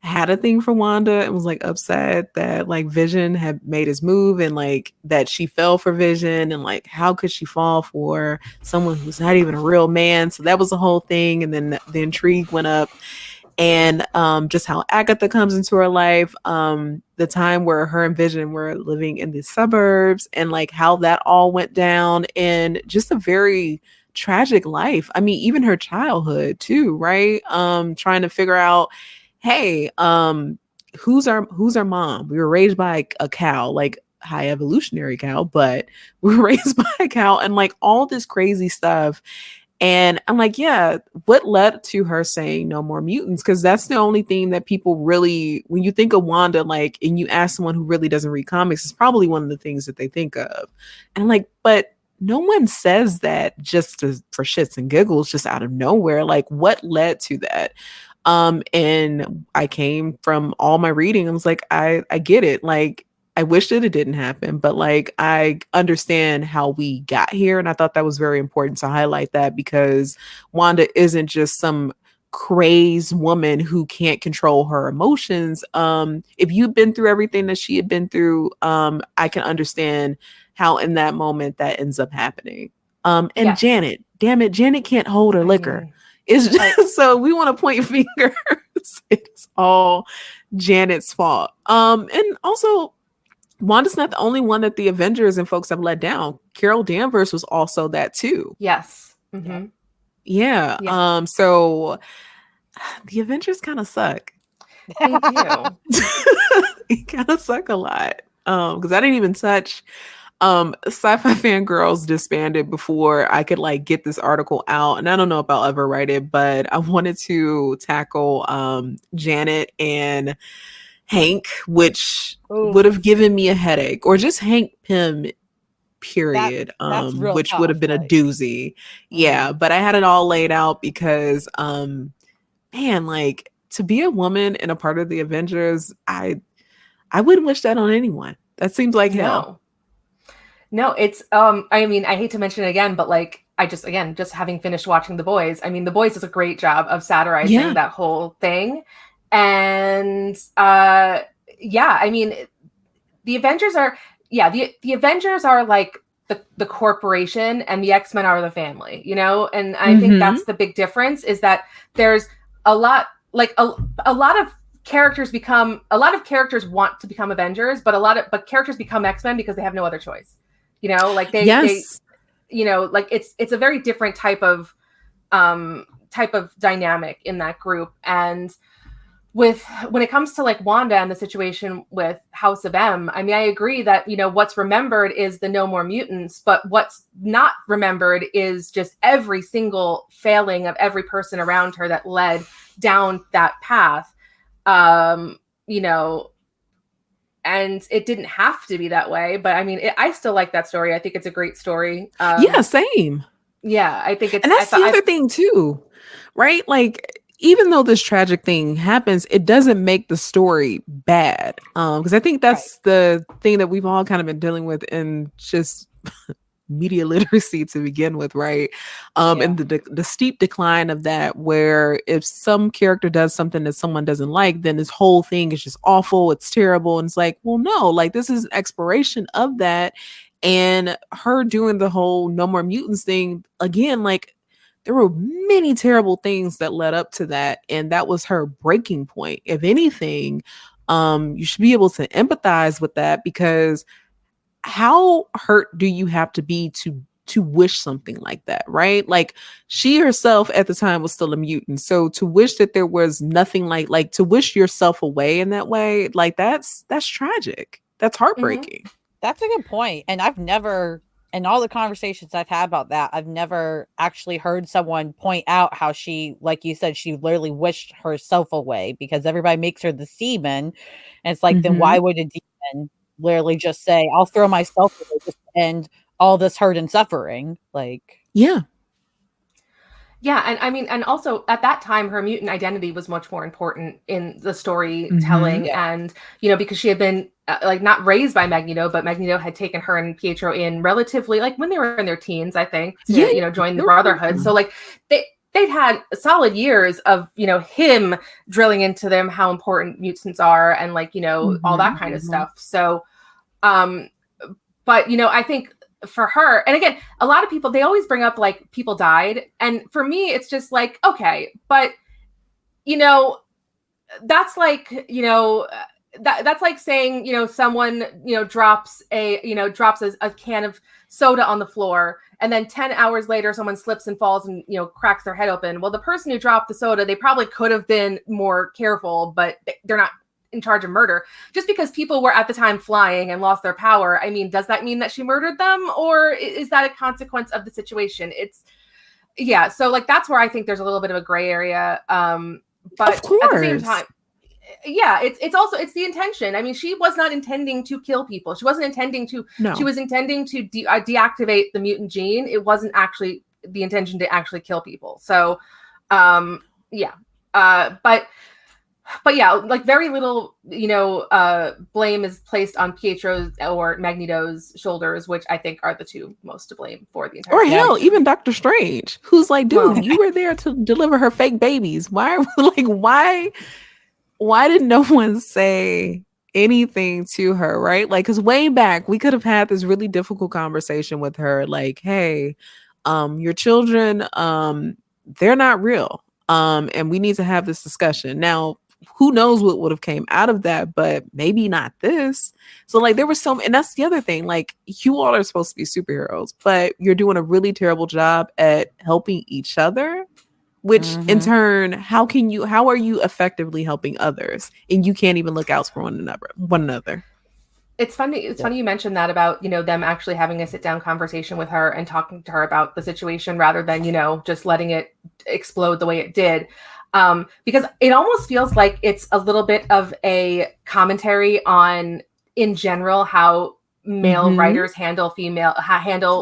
had a thing for Wanda and was like upset that like Vision had made his move, and like that she fell for Vision, and like how could she fall for someone who's not even a real man. So that was the whole thing. And then the intrigue went up, and just how Agatha comes into her life, the time where her and Vision were living in the suburbs, and like how that all went down, and just a very tragic life. I mean, even her childhood too, right? Trying to figure out, hey, who's our mom? We were raised by a cow, like high evolutionary cow, but we were raised by a cow, and like all this crazy stuff. And I'm like, yeah, what led to her saying no more mutants? Because that's the only thing that people really, when you think of Wanda, like, and you ask someone who really doesn't read comics, it's probably one of the things that they think of. And I'm like, but no one says that just for shits and giggles, just out of nowhere. Like, what led to that? And I came from all my reading. I was like, I get it. Like, I wish that it didn't happen, but like, I understand how we got here. And I thought that was very important to highlight that, because Wanda isn't just some crazed woman who can't control her emotions. If you've been through everything that she had been through, I can understand how in that moment that ends up happening. And yes. Janet, damn it, Janet can't hold her liquor. It's just, so we want to point fingers. It's all Janet's fault. And also, Wanda's not the only one that the Avengers and folks have let down. Carol Danvers was also that too. Yes. Mm-hmm. Yeah. So the Avengers kind of suck. They do. They kind of suck a lot. Because I didn't even touch Sci-Fi Fangirls disbanded before I could like get this article out. And I don't know if I'll ever write it, but I wanted to tackle Janet and Hank, which would have given me a headache, or just Hank Pym, period. Which would have been a doozy. Yeah, but I had it all laid out because man, like, to be a woman and a part of the Avengers, I wouldn't wish that on anyone. That seems like hell. No, it's I mean, I hate to mention it again, but like, I just having finished watching The Boys, I mean, The Boys does a great job of satirizing that whole thing. And I mean, the Avengers are the Avengers are like the corporation, and the X-Men are the family, and I think that's the big difference, is that there's a lot, like a lot of characters want to become Avengers, but characters become X-Men because they have no other choice, like they like it's a very different type of dynamic in that group. And when it comes to like Wanda and the situation with House of M, I mean, I agree that, what's remembered is the no more mutants, but what's not remembered is just every single failing of every person around her that led down that path. And it didn't have to be that way, but I mean, I still like that story. I think it's a great story. Yeah, same. Yeah, I think it's, and that's the other thing too, right? Like, even though this tragic thing happens, it doesn't make the story bad. Because I think that's the thing that we've all kind of been dealing with in just media literacy to begin with, right? And the steep decline of that, where if some character does something that someone doesn't like, then this whole thing is just awful, it's terrible. And it's like, well, no, like this is an exploration of that. And her doing the whole no more mutants thing again, like there were many terrible things that led up to that, and that was her breaking point. If anything, you should be able to empathize with that, because how hurt do you have to be to wish something like that, right? Like she herself at the time was still a mutant, so to wish that there was nothing like to wish yourself away in that way, like that's tragic. That's heartbreaking. Mm-hmm. That's a good point. And I've never, in all the conversations I've had about that, I've never actually heard someone point out how she, like you said, she literally wished herself away, because everybody makes her the demon. And it's like, then why would a demon literally just say, I'll throw myself away just to end all this hurt and suffering? Like, yeah, and I mean, and also at that time, her mutant identity was much more important in the storytelling, and because she had been like not raised by Magneto, but Magneto had taken her and Pietro in relatively like when they were in their teens, I think, to join the Brotherhood. So like they'd had solid years of him drilling into them how important mutants are, and like all that kind of stuff. So, but I think for her, and again, a lot of people, they always bring up like people died, and for me it's just like, okay, but that's like that's like saying someone drops a can of soda on the floor, and then 10 hours later someone slips and falls and cracks their head open. Well, the person who dropped the soda, they probably could have been more careful, but they're not in charge of murder. Just because people were at the time flying and lost their power, I mean, does that mean that she murdered them, or is that a consequence of the situation? So like that's where I think there's a little bit of a gray area, but at the same time, it's the intention. I mean, she was not intending to kill people. She wasn't intending to. No. She was intending to deactivate the mutant gene. It wasn't actually the intention to actually kill people. So but yeah, like very little, blame is placed on Pietro's or Magneto's shoulders, which I think are the two most to blame for the entire. Or hell, even Doctor Strange, who's like, dude, you were there to deliver her fake babies. Why did no one say anything to her, right? Like, because way back, we could have had this really difficult conversation with her, like, hey, your children, they're not real. And we need to have this discussion. Now, who knows what would have came out of that, but maybe not this. So like there was and that's the other thing, like you all are supposed to be superheroes, but you're doing a really terrible job at helping each other, which in turn, how are you effectively helping others? And you can't even look out for one another. It's funny you mentioned that about, them actually having a sit down conversation with her and talking to her about the situation rather than, just letting it explode the way it did. Because it almost feels like it's a little bit of a commentary on, in general, how male writers handle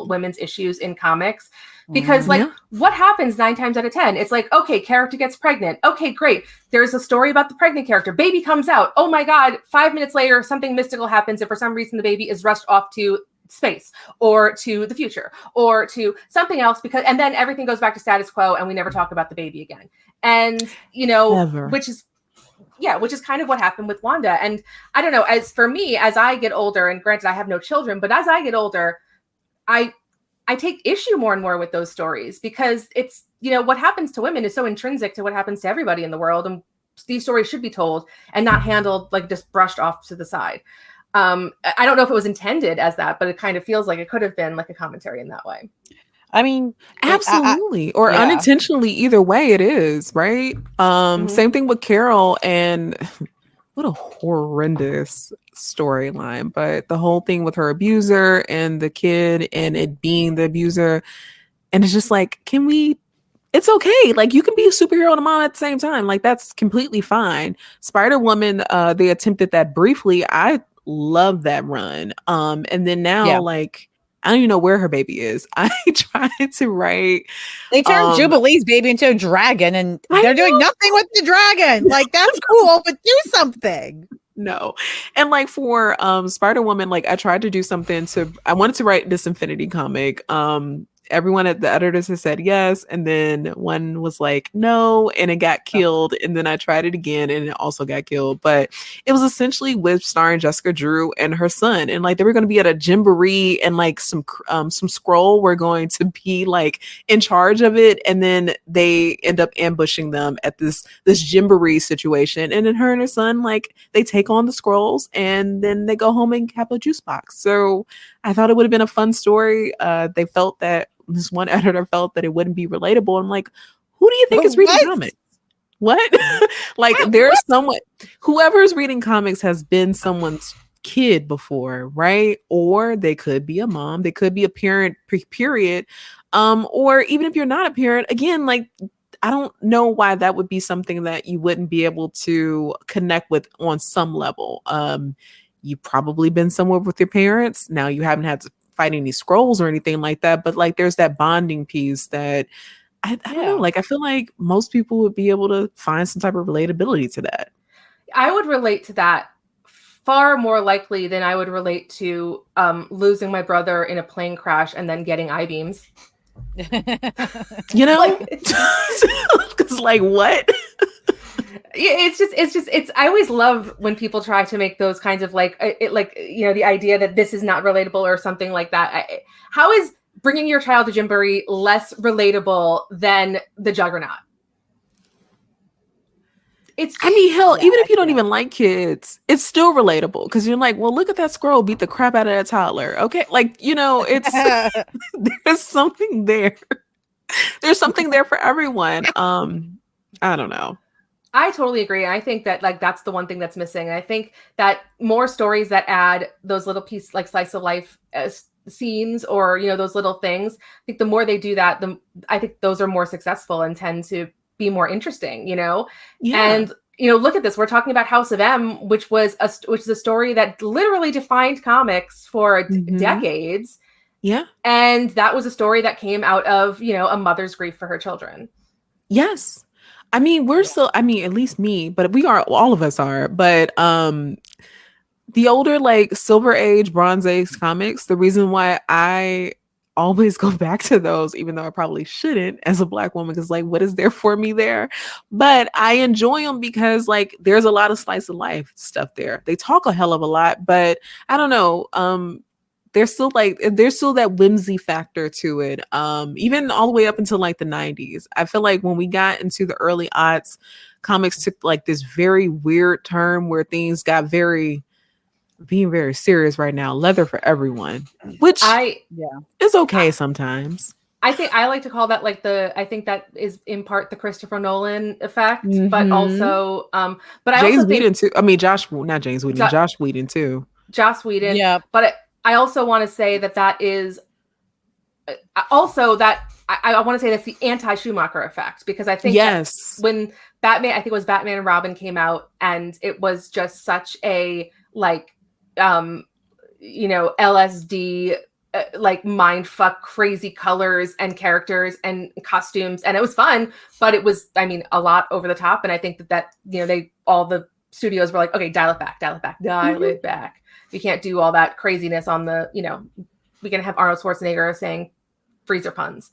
women's issues in comics. Because what happens 9 times out of 10? It's like, okay, character gets pregnant. Okay, great. There's a story about the pregnant character. Baby comes out. Oh my God. 5 minutes later, something mystical happens. And for some reason, the baby is rushed off to space or to the future or to something else, and then everything goes back to status quo and we never talk about the baby again. And, Never. which is kind of what happened with Wanda. And I don't know, as for me, as I get older, and granted I have no children, but as I get older, I take issue more and more with those stories, because it's, what happens to women is so intrinsic to what happens to everybody in the world. And these stories should be told and not handled like just brushed off to the side. I don't know if it was intended as that, but it kind of feels like it could have been like a commentary in that way. I mean, absolutely, or unintentionally. Either way, it is right. Same thing with Carol, and what a horrendous storyline. But the whole thing with her abuser and the kid, and it being the abuser, and it's just like, it's okay. Like you can be a superhero and a mom at the same time. Like that's completely fine. Spider-Woman, they attempted that briefly. I love that run. And then now, like, I don't even know where her baby is. I tried to write. They turned Jubilee's baby into a dragon, and they're doing nothing with the dragon. Like, that's cool, but do something. No. And like for Spider-Woman, like I tried to do something I wanted to write this Infinity comic. Everyone at the editors has said yes, and then one was like no, and it got killed, and then I tried it again and it also got killed. But it was essentially with starring Jessica Drew and her son, and like they were going to be at a jamboree, and like some scroll were going to be like in charge of it, and then they end up ambushing them at this jamboree situation, and then her and her son, like, they take on the scrolls and then they go home and have a juice box. So I thought it would have been a fun story. They felt that this one editor felt that it wouldn't be relatable. I'm like, who do you think is reading comics? What? Like, there's someone, whoever's reading comics has been someone's kid before, right? Or they could be a mom, they could be a parent, period. Or even if you're not a parent, again, like, I don't know why that would be something that you wouldn't be able to connect with on some level. You've probably been somewhere with your parents. Now you haven't had to fight any scrolls or anything like that, but like there's that bonding piece that I don't know. Like, I feel like most people would be able to find some type of relatability to that. I would relate to that far more likely than I would relate to losing my brother in a plane crash and then getting I-beams. You know, because like what? It's I always love when people try to make those kinds of like the idea that this is not relatable or something like that. How is bringing your child to Jamboree less relatable than the Juggernaut? Hell, even if you don't even like kids, it's still relatable because you're like, well, look at that scroll beat the crap out of that toddler. Okay, like, you know, it's there's something there. There's something there for everyone. I don't know. I totally agree. I think that like that's the one thing that's missing. And I think that more stories that add those little piece like slice of life scenes or, you know, those little things, I think the more they do that, I think those are more successful and tend to be more interesting, you know? Yeah. And, you know, look at this. We're talking about House of M, which is a story that literally defined comics for decades. Yeah. And that was a story that came out of, you know, a mother's grief for her children. Yes. I mean, at least me, but all of us are, but the older like Silver Age, Bronze Age comics, the reason why I always go back to those, even though I probably shouldn't as a Black woman, because like, what is there for me there? But I enjoy them because like, there's a lot of slice of life stuff there. They talk a hell of a lot, but I don't know. There's still that whimsy factor to it. Even all the way up until like the 90s. I feel like when we got into the early aughts, comics took like this very weird turn where things got being very serious right now. Leather for everyone, which is okay sometimes. I think I like to call that like I think that is in part the Christopher Nolan effect, but also, but I also think too. I mean, Josh Whedon too. Joss Whedon. Yeah. But I also want to say that is also that I want to say that's the anti-Schumacher effect, because I think when Batman, I think it was Batman and Robin came out, and it was just such a like, you know, LSD, like mind fuck, crazy colors and characters and costumes, and it was fun, but it was, I mean, a lot over the top, and I think that you know, all the studios were like, okay, dial it back. You can't do all that craziness on the, you know, we can have Arnold Schwarzenegger saying freezer puns.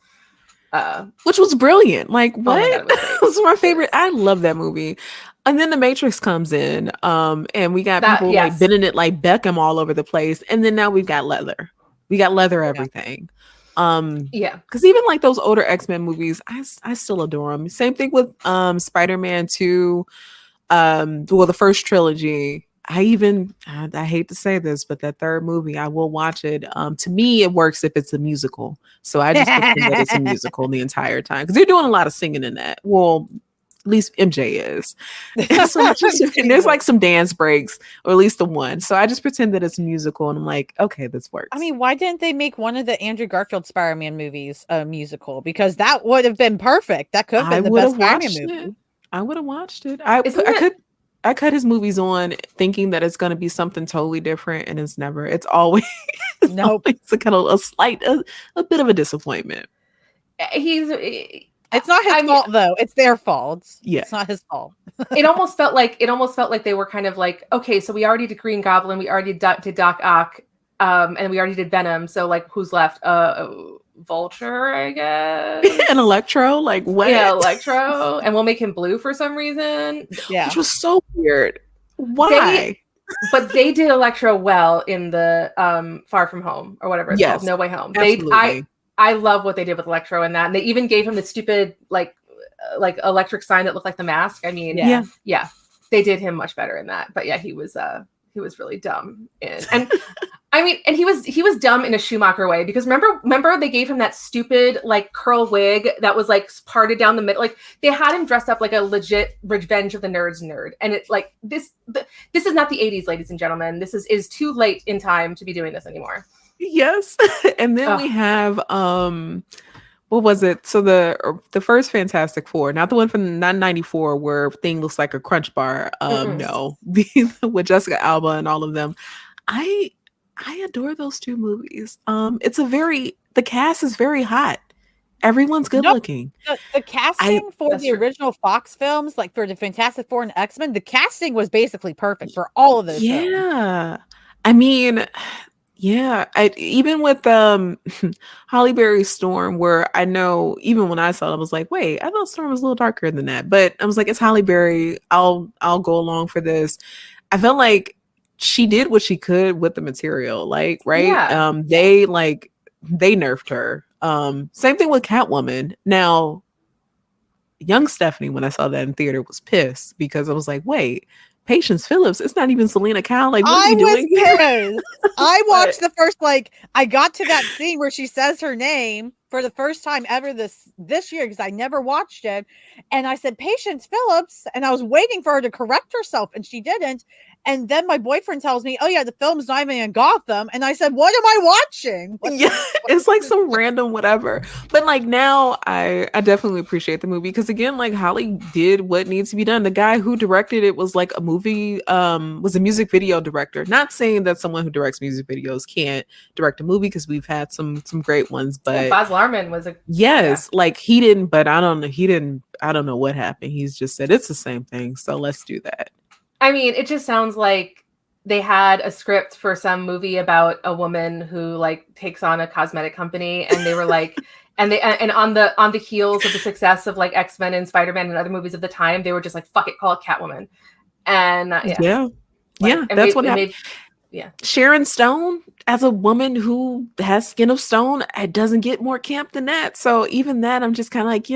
Which was brilliant. Like, what? Oh my God, it was my favorite. I love that movie. And then The Matrix comes in, and we got people like Benedict like Beckham all over the place. And then now we've got leather. We got leather everything. Because even like those older X-Men movies, I still adore them. Same thing with Spider-Man 2, the first trilogy. I hate to say this, but that third movie, I will watch it. To me, it works if it's a musical. So I just pretend that it's a musical the entire time, because they're doing a lot of singing in that. Well, at least MJ is. And there's like some dance breaks, or at least the one. So I just pretend that it's a musical, and I'm like, okay, this works. I mean, why didn't they make one of the Andrew Garfield Spider-Man movies a musical? Because that would have been perfect. That could have been the best Spider-Man movie. I would have watched it. I cut his movies on thinking that it's going to be something totally different, and it's never. It's always, Nope. It's a kind of a bit of a disappointment. It's not his fault though. It's their fault. Yeah. It's not his fault. It almost felt like they were kind of like, okay, so we already did Green Goblin, we already did Doc Ock, and we already did Venom. So like, who's left? Vulture, I guess. And Electro, like what? Yeah, Electro, and we'll make him blue for some reason. Yeah, which was so weird. Why? But they did Electro well in the Far From Home or whatever it's called, No Way Home. Absolutely. I love what they did with Electro in that, and they even gave him the stupid like electric sign that looked like the mask. I mean, yeah, they did him much better in that. But yeah, he was really dumb and I mean, and he was dumb in a Schumacher way, because remember they gave him that stupid like curl wig that was like parted down the middle. Like they had him dressed up like a legit Revenge of the Nerds nerd, and it's like this is not the 80s, ladies and gentlemen. This is too late in time to be doing this anymore. Yes. And then we have what was it? So the first Fantastic Four, not the one from 1994 where thing looks like a Crunch Bar. No, with Jessica Alba and all of them. I adore those two movies. The cast is very hot. Everyone's good looking. The casting for the original Fox films, like for the Fantastic Four and X-Men, the casting was basically perfect for all of those films. Yeah. I mean, yeah, even with Halle Berry's Storm, where I know even when I saw it, I was like, wait, I thought Storm was a little darker than that. But I was like, it's Halle Berry. I'll go along for this. I felt like she did what she could with the material, like, right? Yeah. They nerfed her. Same thing with Catwoman. Now, young Stephanie, when I saw that in theater, was pissed because I was like, wait, Patience Phillips, it's not even Selena Kyle. Like, what are you doing here? I watched the first, I got to that scene where she says her name for the first time ever this year, because I never watched it. And I said, Patience Phillips. And I was waiting for her to correct herself, and she didn't. And then my boyfriend tells me, oh yeah, the film's not even in Gotham. And I said, what am I watching? It's like some random whatever. But like now I definitely appreciate the movie, because again, like Holly did what needs to be done. The guy who directed it was like a movie, was a music video director. Not saying that someone who directs music videos can't direct a movie, because we've had some great ones, but Baz Luhrmann was like he didn't, but I don't know what happened. He's just said it's the same thing. So let's do that. I mean, it just sounds like they had a script for some movie about a woman who like takes on a cosmetic company, and they were like, and on the heels of the success of like X-Men and Spider-Man and other movies of the time, they were just like, fuck it, call it Catwoman. And that's what happened. Sharon Stone as a woman who has skin of stone, it doesn't get more camp than that. So even that, I'm just kind of like,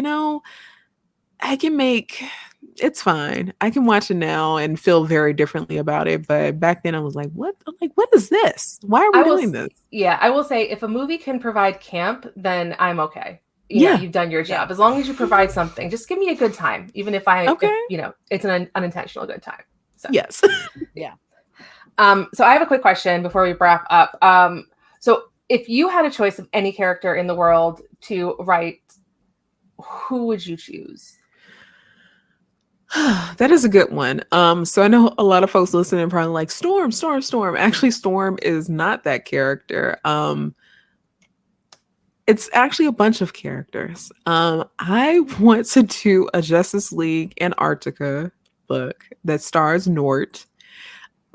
it's fine. I can watch it now and feel very differently about it. But back then I was like, what? I'm like, what is this? Why are we doing this? Yeah, I will say, if a movie can provide camp, then I'm okay. You've done your job. As long as you provide something, just give me a good time. Even if it's an unintentional good time. So. Yes. Yeah. So I have a quick question before we wrap up. So if you had a choice of any character in the world to write, who would you choose? That is a good one. So I know a lot of folks listening probably like Storm. Actually, Storm is not that character. It's actually a bunch of characters. I want to do a Justice League Antarctica book that stars Nort.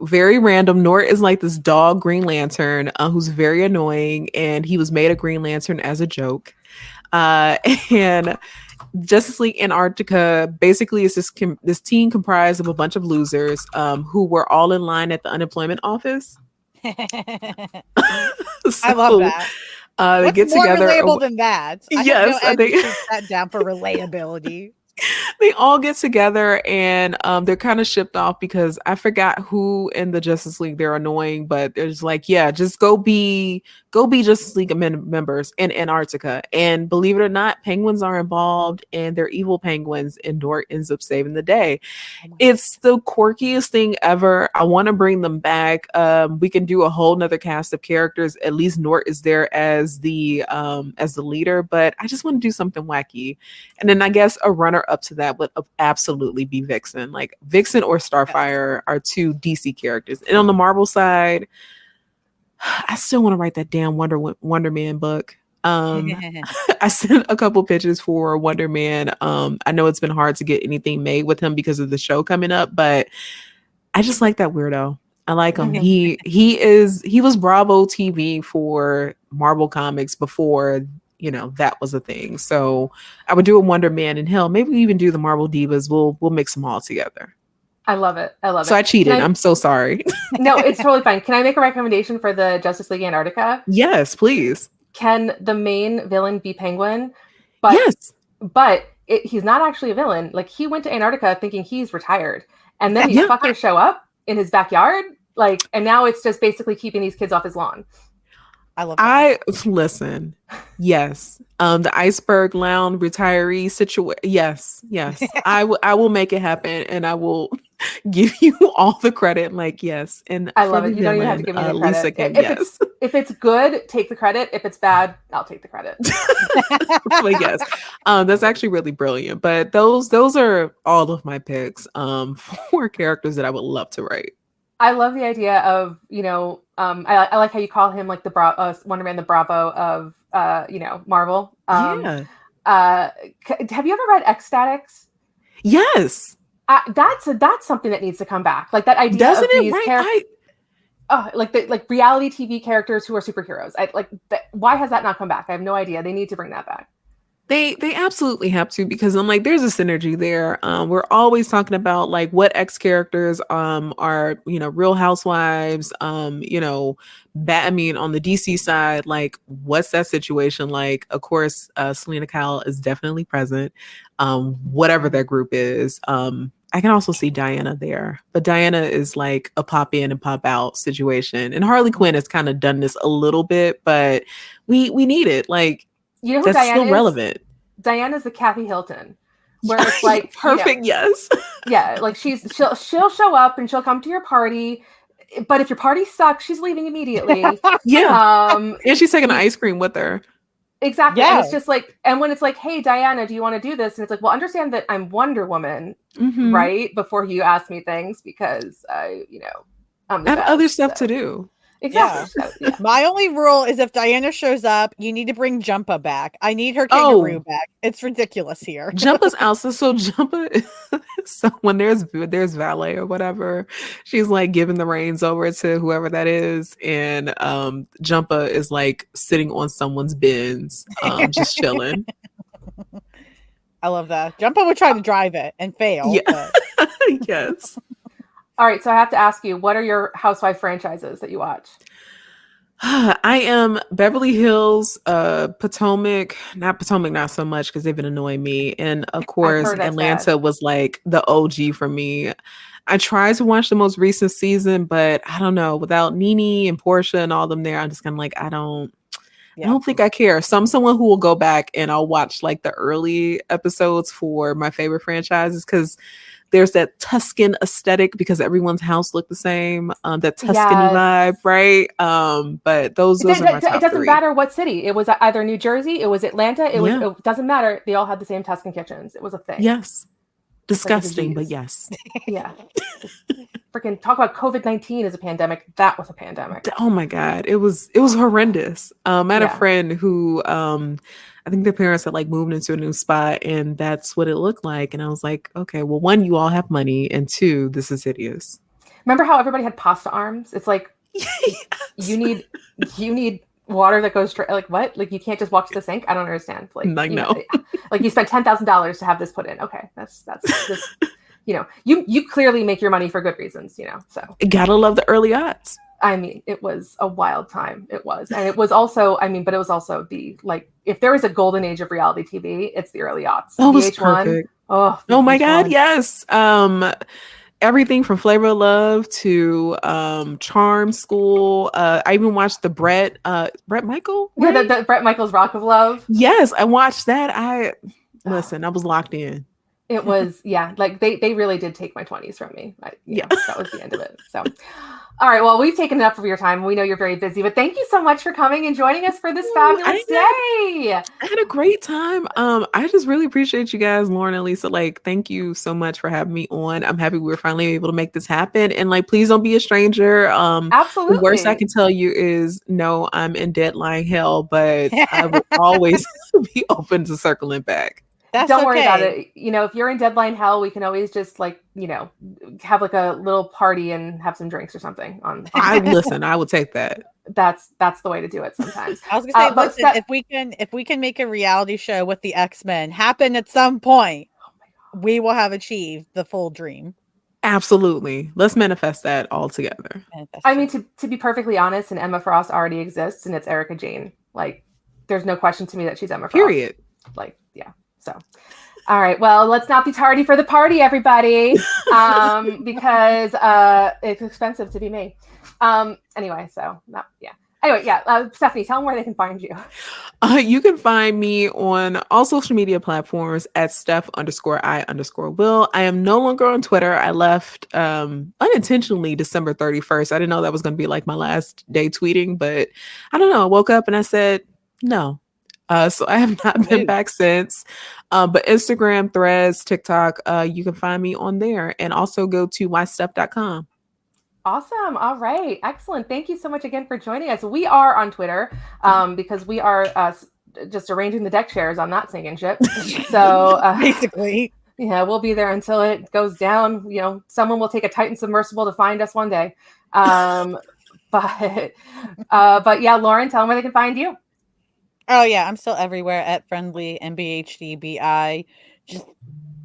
Very random. Nort is like this dog Green Lantern who's very annoying, and he was made a Green Lantern as a joke. And Justice League Antarctica basically is this team comprised of a bunch of losers who were all in line at the unemployment office. I love that. They What's get more together. Relatable than that? Yes, they that down for relatability. They all get together, and they're kind of shipped off because I forgot who in the Justice League they're annoying, but there's like, yeah, just go be go be Justice League members in Antarctica. And believe it or not, penguins are involved, and they're evil penguins, and Dort ends up saving the day. It's the quirkiest thing ever. I want to bring them back. We can do a whole nother cast of characters. At least Nort is there as the leader, but I just want to do something wacky. And then I guess a runner up to that would absolutely be Vixen. Like Vixen or Starfire are two DC characters. And on the Marvel side, I still want to write that damn Wonder Man book. I sent a couple pitches for Wonder Man. I know it's been hard to get anything made with him because of the show coming up, but I just like that weirdo. I like him. He was Bravo TV for Marvel Comics before, that was a thing. So I would do a Wonder Man, and hell, maybe we even do the Marvel Divas. We'll mix them all together. I love it. So I cheated. I'm so sorry. No, it's totally fine. Can I make a recommendation for the Justice League Antarctica? Yes, please. Can the main villain be Penguin? But, yes. But he's not actually a villain. Like, he went to Antarctica thinking he's retired. And then these fuckers show up in his backyard. Like, and now it's just basically keeping these kids off his lawn. I love that. Listen. Yes. The Iceberg Lounge retiree situation. Yes. I will make it happen, and I will give you all the credit. Like, yes. And I love it. You don't even have to give me the credit. Lisa can, if it's good, take the credit. If it's bad, I'll take the credit. But yes. That's actually really brilliant. But those are all of my picks for characters that I would love to write. I love the idea of, I like how you call him like the Wonder Man, the Bravo of, Marvel. Yeah. Have you ever read Ecstatics? Yes. That's something that needs to come back. Like that idea Doesn't of these characters. Like reality TV characters who are superheroes. Why has that not come back? I have no idea. They need to bring that back. They absolutely have to, because I'm like, there's a synergy there. We're always talking about like what X characters are, Real Housewives, on the DC side, like what's that situation like? Of course, Selena Kyle is definitely present. Whatever that group is. I can also see Diana there, but Diana is like a pop in and pop out situation. And Harley Quinn has kind of done this a little bit, but we need it. Like, you know who that's Diana still is? relevant. Diana's the Kathy Hilton, where it's like perfect. Yes. Yeah. Like she'll show up and she'll come to your party, but if your party sucks, she's leaving immediately. Yeah. And she's taking ice cream with her. Exactly. Yeah. And it's just like, and when it's like, hey, Diana, do you want to do this? And it's like, well, understand that I'm Wonder Woman, right? Before you ask me things, because I have other stuff to do. Exactly. Yeah. My only rule is if Diana shows up, you need to bring Jumpa back. I need her kangaroo back. It's ridiculous here. Jumpa's also so Jumpa. So when there's valet or whatever, she's like giving the reins over to whoever that is, and Jumpa is like sitting on someone's bins, just chilling. I love that. Jumpa would try to drive it and fail. Yeah. Yes. All right, so I have to ask you, what are your housewife franchises that you watch? I am Beverly Hills, Potomac, not so much because they've been annoying me. And of course, Atlanta was like the OG for me. I tried to watch the most recent season, but I don't know, without Nene and Portia and all them there, I'm just kind of like, I don't think I care. So I'm someone who will go back and I'll watch like the early episodes for my favorite franchises, because there's that Tuscan aesthetic because everyone's house looked the same. That Tuscany vibe, right? But those are my top It doesn't three. matter what city. It was either New Jersey, it was Atlanta, it doesn't matter. They all had the same Tuscan kitchens. It was a thing. Yes. Disgusting, but yes. Yeah. Freaking talk about COVID-19 as a pandemic. That was a pandemic. Oh my God. It was horrendous. I had a friend who I think their parents had like moved into a new spot, and that's what it looked like. And I was like, okay, well, one, you all have money, and two, this is hideous. Remember how everybody had pasta arms? It's like you need water that goes straight. Like what? Like you can't just walk to the sink? I don't understand. Like no. Like you spent $10,000 to have this put in. Okay, that's just you clearly make your money for good reasons. So gotta love the early odds. I mean, it was a wild time. It was. And it was also, but it was also the, like, if there was a golden age of reality TV, it's the early aughts. Oh, it was perfect. Oh my God. Yes. everything from Flavor of Love to Charm School. I even watched the Brett Michael. Right? Yeah, the Bret Michaels Rock of Love. Yes, I watched that. I was locked in. It was, like they really did take my 20s from me. That was the end of it. So, all right. Well, we've taken enough of your time. We know you're very busy, but thank you so much for coming and joining us for this fabulous day. I had a great time. I just really appreciate you guys, Lauren and Lisa. Like, thank you so much for having me on. I'm happy we were finally able to make this happen. And like, please don't be a stranger. Absolutely. The worst I can tell you is no, I'm in deadline hell, but I will always be open to circling back. Don't worry about it. If you're in deadline hell, we can always just have like a little party and have some drinks or something. I will take that. That's the way to do it sometimes. I was gonna say, if we can make a reality show with the X-Men happen at some point, we will have achieved the full dream. Absolutely. Let's manifest that all together. I mean, to be perfectly honest, and Emma Frost already exists, and it's Erica Jane. Like, there's no question to me that she's Emma Frost. Period. So, all right. Well, let's not be tardy for the party, everybody, because it's expensive to be me. Anyway, Stephanie, tell them where they can find you. You can find me on all social media platforms at Steph_I_Will. I am no longer on Twitter. I left unintentionally December 31st. I didn't know that was going to be like my last day tweeting, but I don't know. I woke up and I said, no. So I have not been back since. But Instagram, Threads, TikTok, you can find me on there, and also go to mystuff.com. Awesome. All right. Excellent. Thank you so much again for joining us. We are on Twitter because we are just arranging the deck chairs on that sinking ship. So basically, we'll be there until it goes down. Someone will take a Titan submersible to find us one day. But Lauren, tell them where they can find you. Oh yeah, I'm still everywhere at friendly MBHDBI. Just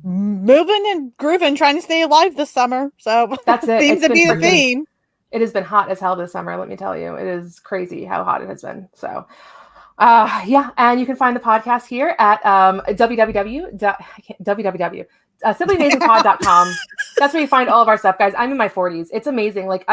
moving and grooving, trying to stay alive this summer. So that's it. Seems to be the theme. It has been hot as hell this summer. Let me tell you, it is crazy how hot it has been. So, and you can find the podcast here at simplyamazingpod.com. That's where you find all of our stuff, guys. I'm in my 40s. It's amazing. Like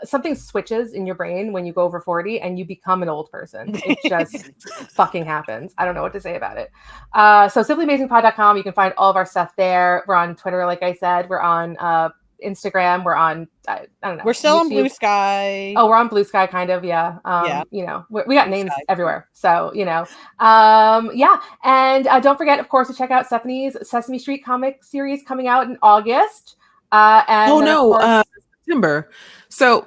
something switches in your brain when you go over 40 and you become an old person. It just fucking happens. I don't know what to say about it. So simplyamazingpod.com. You can find all of our stuff there. We're on Twitter, like I said. We're on Instagram. We're on I don't know. We're still YouTube. on Blue Sky. Oh, we're on Blue Sky, kind of. Yeah. We got names everywhere. So, and don't forget, of course, to check out Stephanie's Sesame Street comic series coming out in August. September. So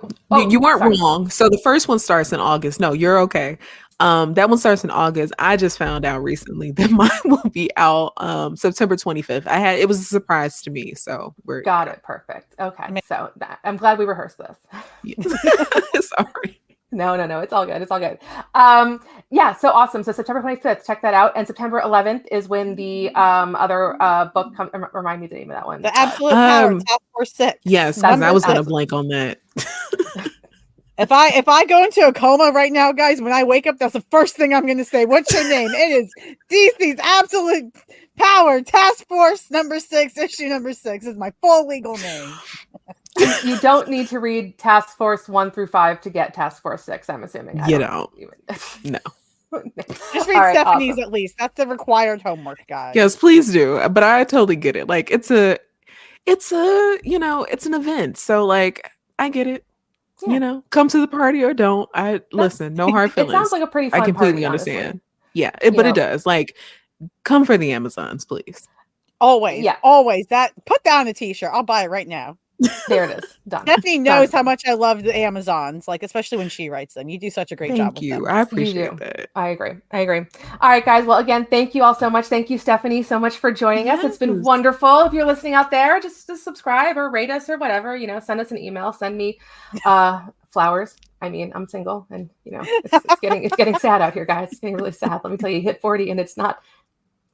you weren't wrong. So the first one starts in August. No, you're okay. That one starts in August. I just found out recently that mine will be out September 25th. It was a surprise to me. So we're got it. Perfect. Okay. So I'm glad we rehearsed this. Sorry. No. It's all good. It's all good. So awesome. So September 25th, check that out. And September 11th is when the other book comes. Remind me the name of that one. The Absolute Power, Taskforce VI. Yes, I was going to blank on that. If I go into a coma right now, guys, when I wake up, that's the first thing I'm going to say. What's your name? It is DC's Absolute Power, Task Force number 6, issue number 6 is my full legal name. You don't need to read Task Force 1 through 5 to get Task Force 6, I'm assuming. No. Just read Stephanie's awesome. At least. That's the required homework, guys. Yes, please do. But I totally get it. Like it's an event. So like I get it. Yeah. Come to the party or don't. Listen, no hard feelings. It sounds like a pretty fun I completely party, understand. Honestly. Yeah, but it does. Like, come for the Amazons, please. Always. Yeah. Always. Put that on a t-shirt. I'll buy it right now. There it is. Done. Stephanie knows how much I love the Amazons, like especially when she writes them. You do such a great job with them. Thank you. I appreciate that. I agree. All right, guys. Well, again, thank you all so much. Thank you, Stephanie, so much for joining us. It's been wonderful. If you're listening out there, just subscribe or rate us or whatever. Send us an email. Send me flowers. I mean, I'm single, and it's getting sad out here, guys. It's getting really sad. Let me tell you, you hit 40, and it's not.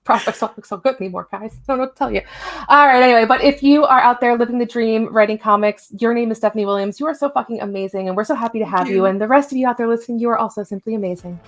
Prospects don't look so good anymore, guys. I don't know what to tell you. All right, anyway, but if you are out there living the dream, writing comics, your name is Stephanie Williams. You are so fucking amazing, and we're so happy to have you. And the rest of you out there listening, you are also simply amazing.